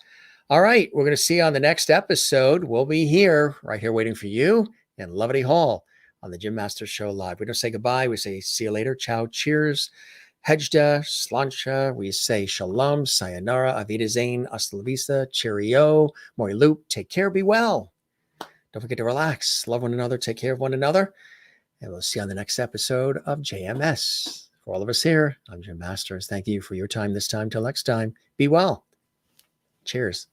All right, we're going to see you on the next episode. We'll be here, right here, waiting for you in Levity Hall on the Jim Masters Show Live. We don't say goodbye. We say see you later. Ciao. Cheers. Hejda, Slancha, we say shalom, sayonara, avida zain, hasta la vista, cheerio, moi loop, take care, be well. Don't forget to relax, love one another, take care of one another. And we'll see you on the next episode of JMS. For all of us here, I'm Jim Masters. Thank you for your time this time. Till next time, be well. Cheers.